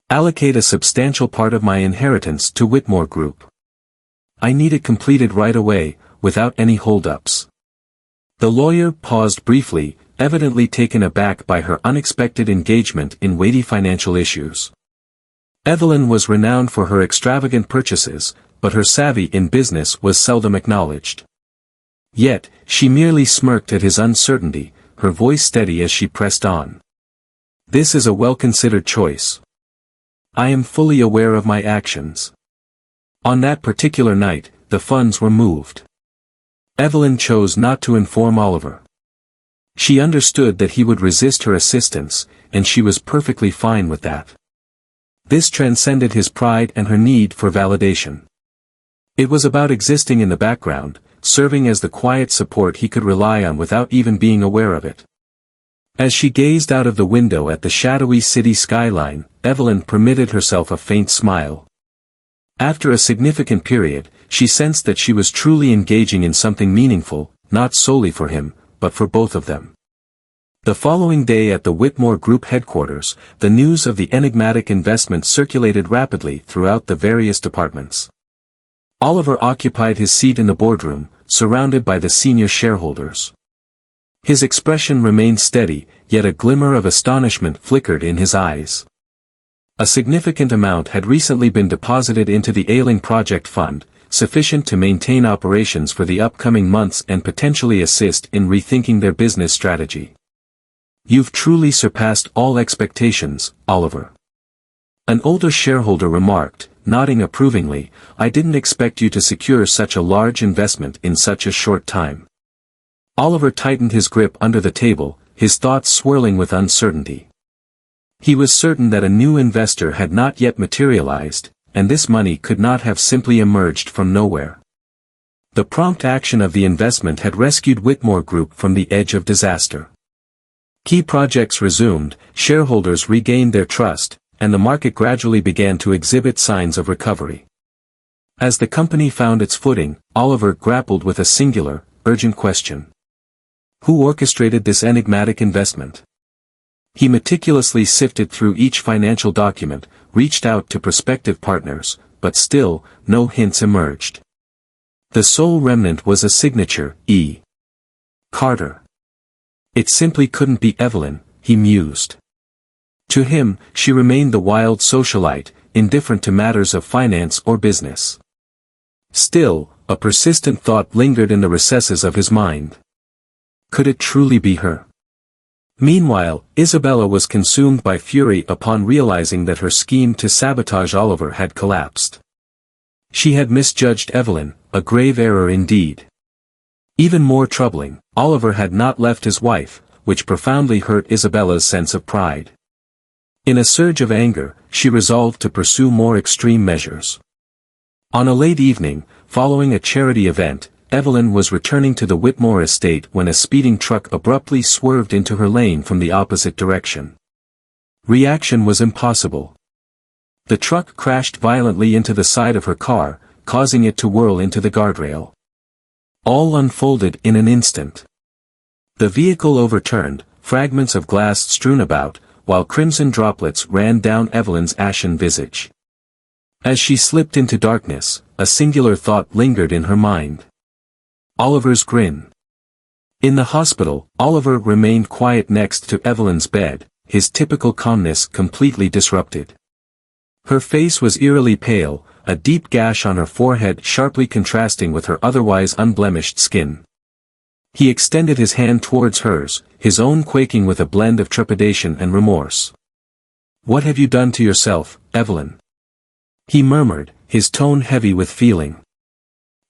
A: Allocate a substantial part of my inheritance to Whitmore Group. I need it completed right away, without any hold-ups. The lawyer paused briefly, evidently taken aback by her unexpected engagement in weighty financial issues. Evelyn was renowned for her extravagant purchases, but her savvy in business was seldom acknowledged. Yet, she merely smirked at his uncertainty, her voice steady as she pressed on. This is a well-considered choice. I am fully aware of my actions. On that particular night, the funds were moved. Evelyn chose not to inform Oliver. She understood that he would resist her assistance, and she was perfectly fine with that. This transcended his pride and her need for validation. It was about existing in the background, serving as the quiet support he could rely on without even being aware of it. As she gazed out of the window at the shadowy city skyline, Evelyn permitted herself a faint smile. After a significant period, she sensed that she was truly engaging in something meaningful, not solely for him, but for both of them. The following day at the Whitmore Group headquarters, the news of the enigmatic investment circulated rapidly throughout the various departments. Oliver occupied his seat in the boardroom, surrounded by the senior shareholders. His expression remained steady, yet a glimmer of astonishment flickered in his eyes. A significant amount had recently been deposited into the Ailing Project Fund, sufficient to maintain operations for the upcoming months and potentially assist in rethinking their business strategy. You've truly surpassed all expectations, Oliver. An older shareholder remarked, nodding approvingly, I didn't expect you to secure such a large investment in such a short time. Oliver tightened his grip under the table, his thoughts swirling with uncertainty. He was certain that a new investor had not yet materialized, and this money could not have simply emerged from nowhere. The prompt action of the investment had rescued Whitmore Group from the edge of disaster. Key projects resumed, shareholders regained their trust, and the market gradually began to exhibit signs of recovery. As the company found its footing, Oliver grappled with a singular, urgent question. Who orchestrated this enigmatic investment? He meticulously sifted through each financial document, reached out to prospective partners, but still, no hints emerged. The sole remnant was a signature, E. Carter. It simply couldn't be Evelyn, he mused. To him, she remained the wild socialite, indifferent to matters of finance or business. Still, a persistent thought lingered in the recesses of his mind. Could it truly be her? Meanwhile, Isabella was consumed by fury upon realizing that her scheme to sabotage Oliver had collapsed. She had misjudged Evelyn, a grave error indeed. Even more troubling, Oliver had not left his wife, which profoundly hurt Isabella's sense of pride. In a surge of anger, she resolved to pursue more extreme measures. On a late evening, following a charity event, Evelyn was returning to the Whitmore estate when a speeding truck abruptly swerved into her lane from the opposite direction. Reaction was impossible. The truck crashed violently into the side of her car, causing it to whirl into the guardrail. All unfolded in an instant. The vehicle overturned, fragments of glass strewn about, while crimson droplets ran down Evelyn's ashen visage. As she slipped into darkness, a singular thought lingered in her mind. Oliver's grin. In the hospital, Oliver remained quiet next to Evelyn's bed, his typical calmness completely disrupted. Her face was eerily pale, a deep gash on her forehead sharply contrasting with her otherwise unblemished skin. He extended his hand towards hers, his own quaking with a blend of trepidation and remorse. "What have you done to yourself, Evelyn?" he murmured, his tone heavy with feeling.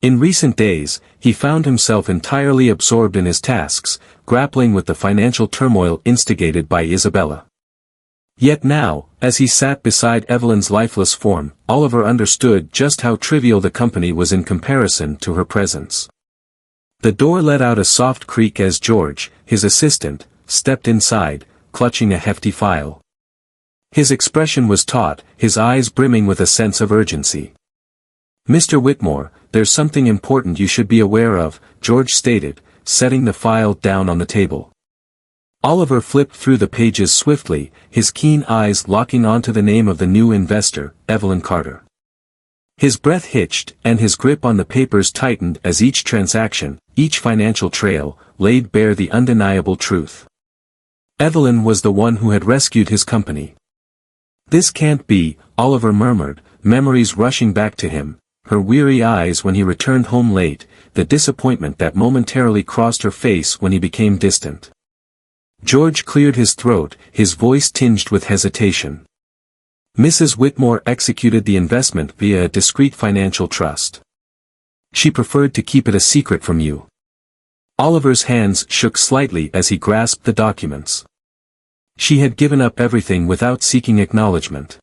A: In recent days, he found himself entirely absorbed in his tasks, grappling with the financial turmoil instigated by Isabella. Yet now, as he sat beside Evelyn's lifeless form, Oliver understood just how trivial the company was in comparison to her presence. The door let out a soft creak as George, his assistant, stepped inside, clutching a hefty file. His expression was taut, his eyes brimming with a sense of urgency. "Mr. Whitmore, there's something important you should be aware of," George stated, setting the file down on the table. Oliver flipped through the pages swiftly, his keen eyes locking onto the name of the new investor, Evelyn Carter. His breath hitched, and his grip on the papers tightened as each transaction, each financial trail, laid bare the undeniable truth. Evelyn was the one who had rescued his company. "This can't be," Oliver murmured, memories rushing back to him, her weary eyes when he returned home late, the disappointment that momentarily crossed her face when he became distant. George cleared his throat, his voice tinged with hesitation. "Mrs. Whitmore executed the investment via a discreet financial trust. She preferred to keep it a secret from you." Oliver's hands shook slightly as he grasped the documents. She had given up everything without seeking acknowledgement.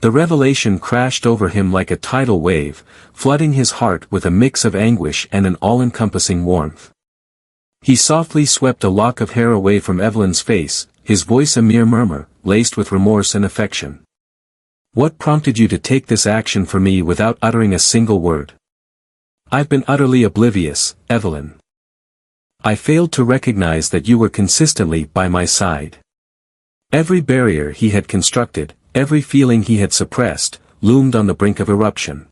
A: The revelation crashed over him like a tidal wave, flooding his heart with a mix of anguish and an all-encompassing warmth. He softly swept a lock of hair away from Evelyn's face, his voice a mere murmur, laced with remorse and affection. "What prompted you to take this action for me without uttering a single word? I've been utterly oblivious, Evelyn. I failed to recognize that you were consistently by my side." Every barrier he had constructed, every feeling he had suppressed, loomed on the brink of eruption.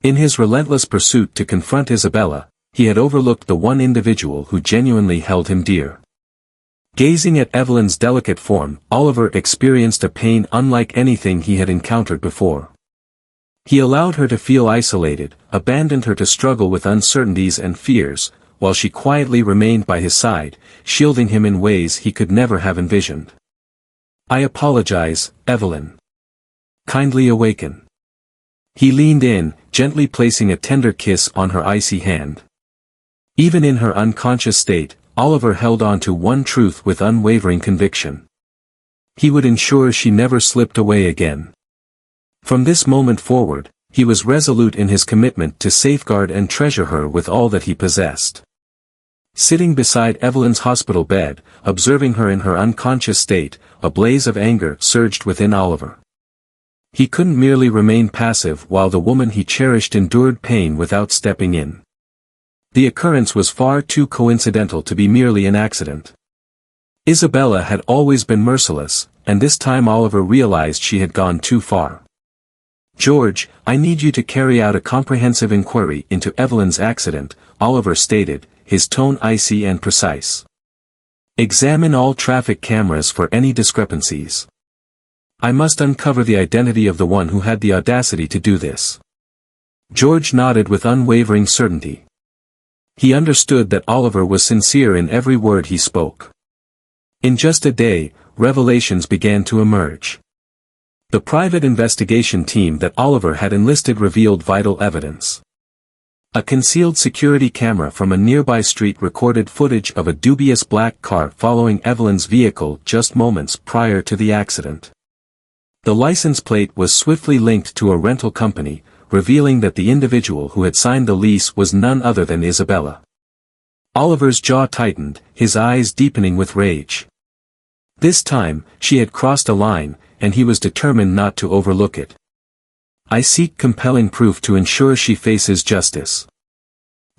A: In his relentless pursuit to confront Isabella, he had overlooked the one individual who genuinely held him dear. Gazing at Evelyn's delicate form, Oliver experienced a pain unlike anything he had encountered before. He allowed her to feel isolated, abandoned her to struggle with uncertainties and fears, while she quietly remained by his side, shielding him in ways he could never have envisioned. "I apologize, Evelyn. Kindly awaken." He leaned in, gently placing a tender kiss on her icy hand. Even in her unconscious state, Oliver held on to one truth with unwavering conviction. He would ensure she never slipped away again. From this moment forward, he was resolute in his commitment to safeguard and treasure her with all that he possessed. Sitting beside Evelyn's hospital bed, observing her in her unconscious state, a blaze of anger surged within Oliver. He couldn't merely remain passive while the woman he cherished endured pain without stepping in. The occurrence was far too coincidental to be merely an accident. Isabella had always been merciless, and this time Oliver realized she had gone too far. "George, I need you to carry out a comprehensive inquiry into Evelyn's accident," Oliver stated, his tone icy and precise. "Examine all traffic cameras for any discrepancies. I must uncover the identity of the one who had the audacity to do this." George nodded with unwavering certainty. He understood that Oliver was sincere in every word he spoke. In just a day, revelations began to emerge. The private investigation team that Oliver had enlisted revealed vital evidence. A concealed security camera from a nearby street recorded footage of a dubious black car following Evelyn's vehicle just moments prior to the accident. The license plate was swiftly linked to a rental company, revealing that the individual who had signed the lease was none other than Isabella. Oliver's jaw tightened, his eyes deepening with rage. This time, she had crossed a line, and he was determined not to overlook it. I seek compelling proof to ensure she faces justice.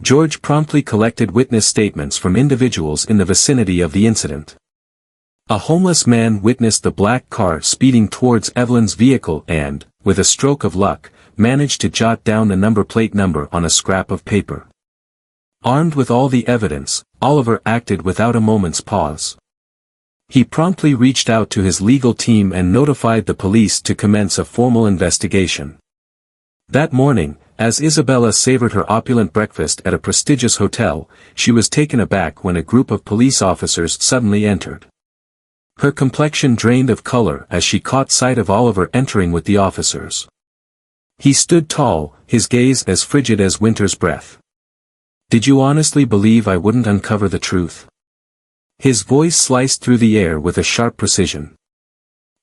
A: George promptly collected witness statements from individuals in the vicinity of the incident. A homeless man witnessed the black car speeding towards Evelyn's vehicle and, with a stroke of luck, managed to jot down the number plate number on a scrap of paper. Armed with all the evidence, Oliver acted without a moment's pause. He promptly reached out to his legal team and notified the police to commence a formal investigation. That morning, as Isabella savored her opulent breakfast at a prestigious hotel, she was taken aback when a group of police officers suddenly entered. Her complexion drained of color as she caught sight of Oliver entering with the officers. He stood tall, his gaze as frigid as winter's breath. "Did you honestly believe I wouldn't uncover the truth?" His voice sliced through the air with a sharp precision.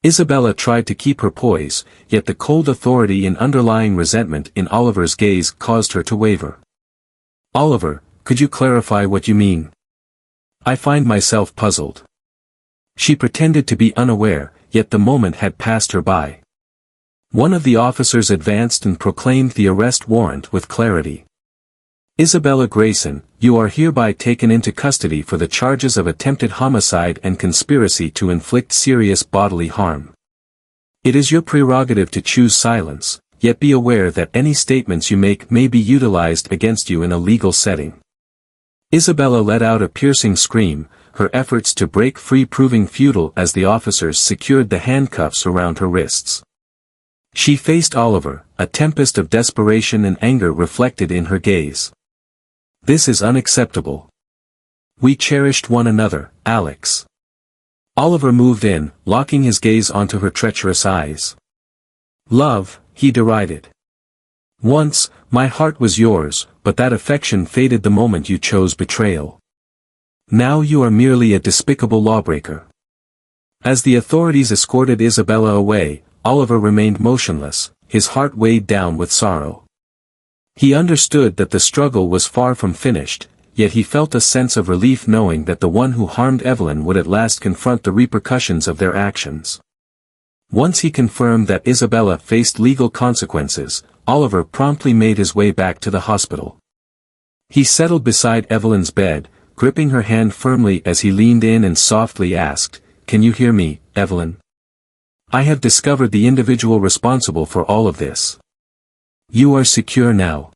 A: Isabella tried to keep her poise, yet the cold authority and underlying resentment in Oliver's gaze caused her to waver. "Oliver, could you clarify what you mean? I find myself puzzled." She pretended to be unaware, yet the moment had passed her by. One of the officers advanced and proclaimed the arrest warrant with clarity. "Isabella Grayson, you are hereby taken into custody for the charges of attempted homicide and conspiracy to inflict serious bodily harm. It is your prerogative to choose silence, yet be aware that any statements you make may be utilized against you in a legal setting." Isabella let out a piercing scream, her efforts to break free proving futile as the officers secured the handcuffs around her wrists. She faced Oliver, a tempest of desperation and anger reflected in her gaze. "This is unacceptable. We cherished one another, Alex." Oliver moved in, locking his gaze onto her treacherous eyes. "Love," he derided. "Once, my heart was yours, but that affection faded the moment you chose betrayal. Now you are merely a despicable lawbreaker." As the authorities escorted Isabella away, Oliver remained motionless, his heart weighed down with sorrow. He understood that the struggle was far from finished, yet he felt a sense of relief knowing that the one who harmed Evelyn would at last confront the repercussions of their actions. Once he confirmed that Isabella faced legal consequences, Oliver promptly made his way back to the hospital. He settled beside Evelyn's bed, gripping her hand firmly as he leaned in and softly asked, "Can you hear me, Evelyn? I have discovered the individual responsible for all of this. You are secure now."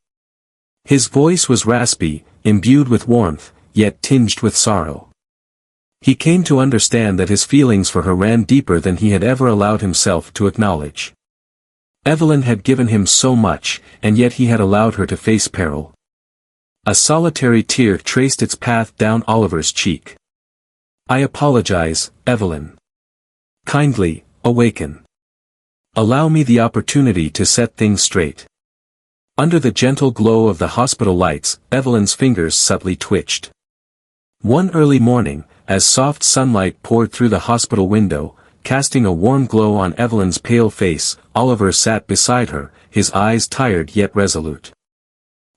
A: His voice was raspy, imbued with warmth, yet tinged with sorrow. He came to understand that his feelings for her ran deeper than he had ever allowed himself to acknowledge. Evelyn had given him so much, and yet he had allowed her to face peril. A solitary tear traced its path down Oliver's cheek. "I apologize, Evelyn. Kindly, awaken. Allow me the opportunity to set things straight." Under the gentle glow of the hospital lights, Evelyn's fingers subtly twitched. One early morning, as soft sunlight poured through the hospital window, casting a warm glow on Evelyn's pale face, Oliver sat beside her, his eyes tired yet resolute.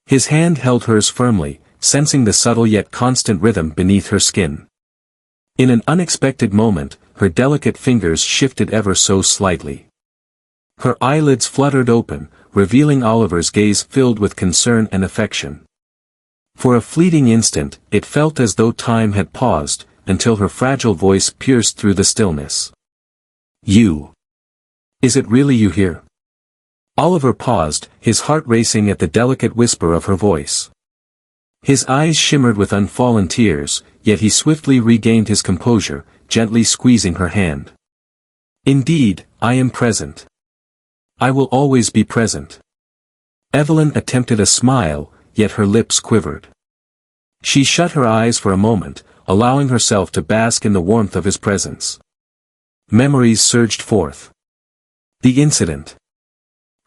A: His hand held hers firmly, sensing the subtle yet constant rhythm beneath her skin. In an unexpected moment, her delicate fingers shifted ever so slightly. Her eyelids fluttered open, revealing Oliver's gaze filled with concern and affection. For a fleeting instant, it felt as though time had paused, until her fragile voice pierced through the stillness. "You. Is it really you here?" Oliver paused, his heart racing at the delicate whisper of her voice. His eyes shimmered with unfallen tears, yet he swiftly regained his composure, gently squeezing her hand. "Indeed, I am present. I will always be present." Evelyn attempted a smile, yet her lips quivered. She shut her eyes for a moment, allowing herself to bask in the warmth of his presence. Memories surged forth. The incident.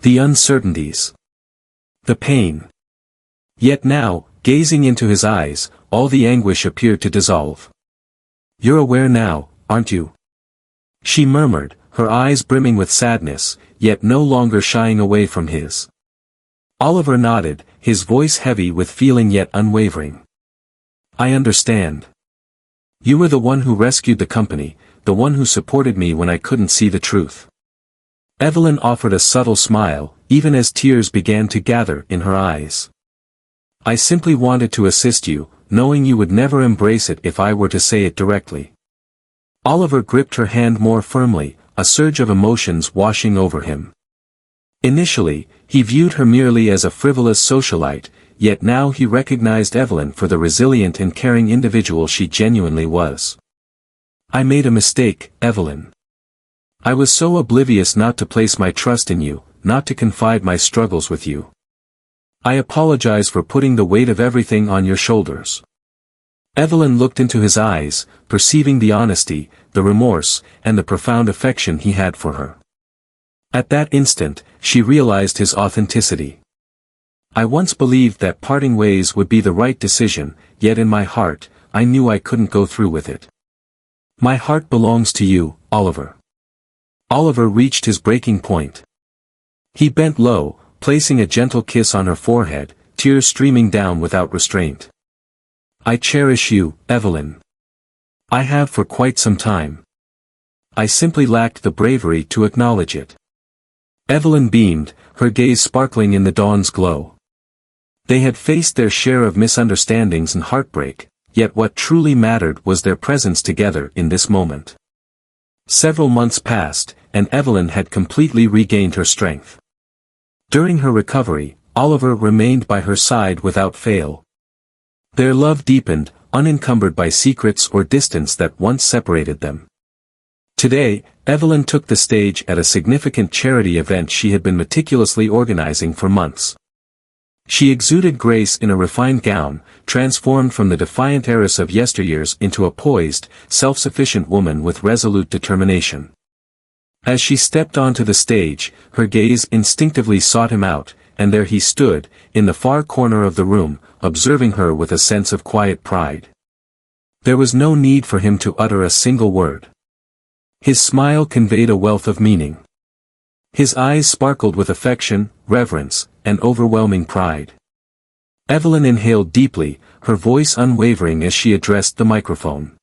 A: The uncertainties. The pain. Yet now, gazing into his eyes, all the anguish appeared to dissolve. "You're aware now, aren't you?" she murmured, her eyes brimming with sadness, yet no longer shying away from his. Oliver nodded, his voice heavy with feeling yet unwavering. "I understand. You were the one who rescued the company, the one who supported me when I couldn't see the truth. Evelyn offered a subtle smile, even as tears began to gather in her eyes. I simply wanted to assist you, knowing you would never embrace it if I were to say it directly. Oliver gripped her hand more firmly, a surge of emotions washing over him. Initially, he viewed her merely as a frivolous socialite, yet now he recognized Evelyn for the resilient and caring individual she genuinely was. I made a mistake, Evelyn. I was so oblivious not to place my trust in you, not to confide my struggles with you. I apologize for putting the weight of everything on your shoulders. Evelyn looked into his eyes, perceiving the honesty, the remorse, and the profound affection he had for her. At that instant, she realized his authenticity. I once believed that parting ways would be the right decision, yet in my heart, I knew I couldn't go through with it. My heart belongs to you, Oliver. Oliver reached his breaking point. He bent low, placing a gentle kiss on her forehead, tears streaming down without restraint. I cherish you, Evelyn. I have for quite some time. I simply lacked the bravery to acknowledge it. Evelyn beamed, her gaze sparkling in the dawn's glow. They had faced their share of misunderstandings and heartbreak, yet what truly mattered was their presence together in this moment. Several months passed, and Evelyn had completely regained her strength. During her recovery, Oliver remained by her side without fail. Their love deepened, unencumbered by secrets or distance that once separated them. Today, Evelyn took the stage at a significant charity event she had been meticulously organizing for months. She exuded grace in a refined gown, transformed from the defiant heiress of yesteryears into a poised, self-sufficient woman with resolute determination. As she stepped onto the stage, her gaze instinctively sought him out, and there he stood, in the far corner of the room, observing her with a sense of quiet pride. There was no need for him to utter a single word. His smile conveyed a wealth of meaning. His eyes sparkled with affection, reverence, and overwhelming pride. Evelyn inhaled deeply, her voice unwavering as she addressed the microphone.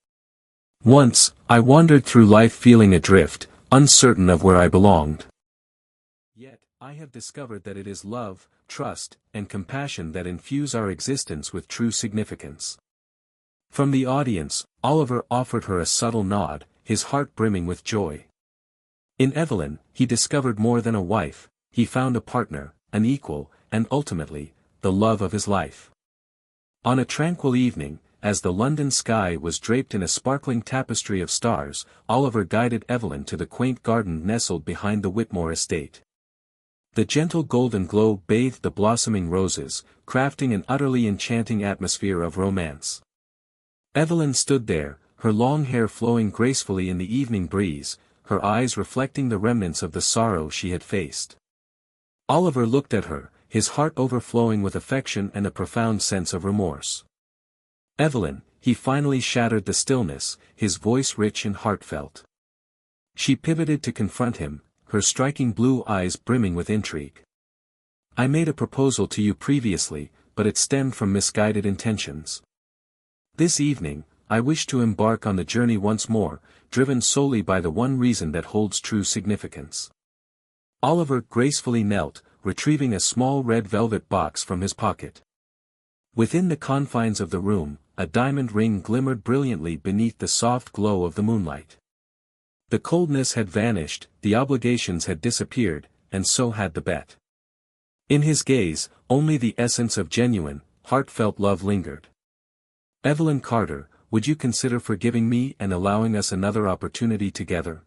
A: Once, I wandered through life feeling adrift, uncertain of where I belonged. Yet, I have discovered that it is love, trust, and compassion that infuse our existence with true significance. From the audience, Oliver offered her a subtle nod, his heart brimming with joy. In Evelyn, he discovered more than a wife, he found a partner, an equal, and ultimately, the love of his life. On a tranquil evening, as the London sky was draped in a sparkling tapestry of stars, Oliver guided Evelyn to the quaint garden nestled behind the Whitmore estate. The gentle golden glow bathed the blossoming roses, crafting an utterly enchanting atmosphere of romance. Evelyn stood there, her long hair flowing gracefully in the evening breeze, her eyes reflecting the remnants of the sorrow she had faced. Oliver looked at her, his heart overflowing with affection and a profound sense of remorse. Evelyn, he finally shattered the stillness, his voice rich and heartfelt. She pivoted to confront him, her striking blue eyes brimming with intrigue. I made a proposal to you previously, but it stemmed from misguided intentions. This evening, I wish to embark on the journey once more, driven solely by the one reason that holds true significance. Oliver gracefully knelt, retrieving a small red velvet box from his pocket. Within the confines of the room, a diamond ring glimmered brilliantly beneath the soft glow of the moonlight. The coldness had vanished, the obligations had disappeared, and so had the bet. In his gaze, only the essence of genuine, heartfelt love lingered. Evelyn Carter, would you consider forgiving me and allowing us another opportunity together?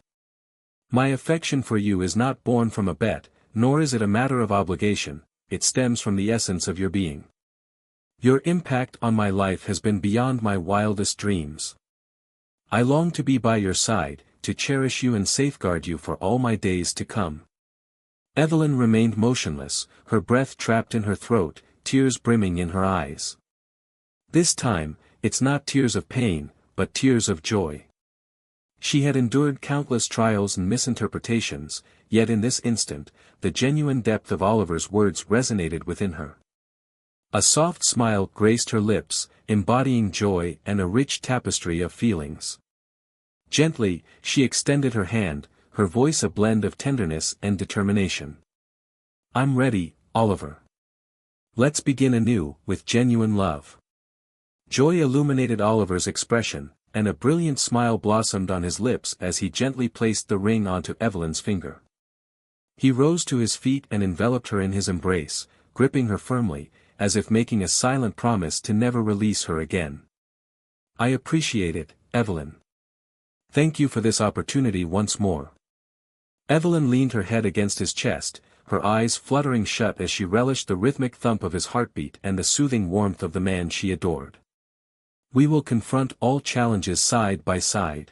A: My affection for you is not born from a bet, nor is it a matter of obligation, it stems from the essence of your being. Your impact on my life has been beyond my wildest dreams. I long to be by your side, to cherish you and safeguard you for all my days to come. Evelyn remained motionless, her breath trapped in her throat, tears brimming in her eyes. This time, it's not tears of pain, but tears of joy. She had endured countless trials and misinterpretations, yet in this instant, the genuine depth of Oliver's words resonated within her. A soft smile graced her lips, embodying joy and a rich tapestry of feelings. Gently, she extended her hand, her voice a blend of tenderness and determination. I'm ready, Oliver. Let's begin anew, with genuine love. Joy illuminated Oliver's expression, and a brilliant smile blossomed on his lips as he gently placed the ring onto Evelyn's finger. He rose to his feet and enveloped her in his embrace, gripping her firmly, as if making a silent promise to never release her again. I appreciate it, Evelyn. Thank you for this opportunity once more. Evelyn leaned her head against his chest, her eyes fluttering shut as she relished the rhythmic thump of his heartbeat and the soothing warmth of the man she adored. We will confront all challenges side by side.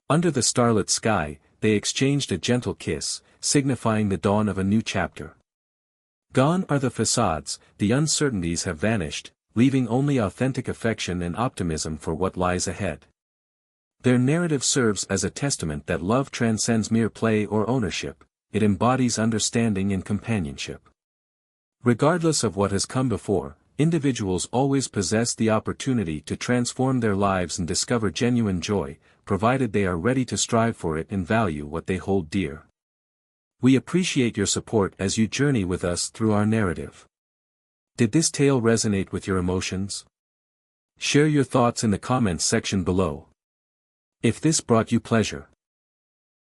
A: Under the starlit sky, they exchanged a gentle kiss, signifying the dawn of a new chapter. Gone are the facades, the uncertainties have vanished, leaving only authentic affection and optimism for what lies ahead. Their narrative serves as a testament that love transcends mere play or ownership, it embodies understanding and companionship. Regardless of what has come before, individuals always possess the opportunity to transform their lives and discover genuine joy, provided they are ready to strive for it and value what they hold dear. We appreciate your support as you journey with us through our narrative. Did this tale resonate with your emotions? Share your thoughts in the comments section below. If this brought you pleasure,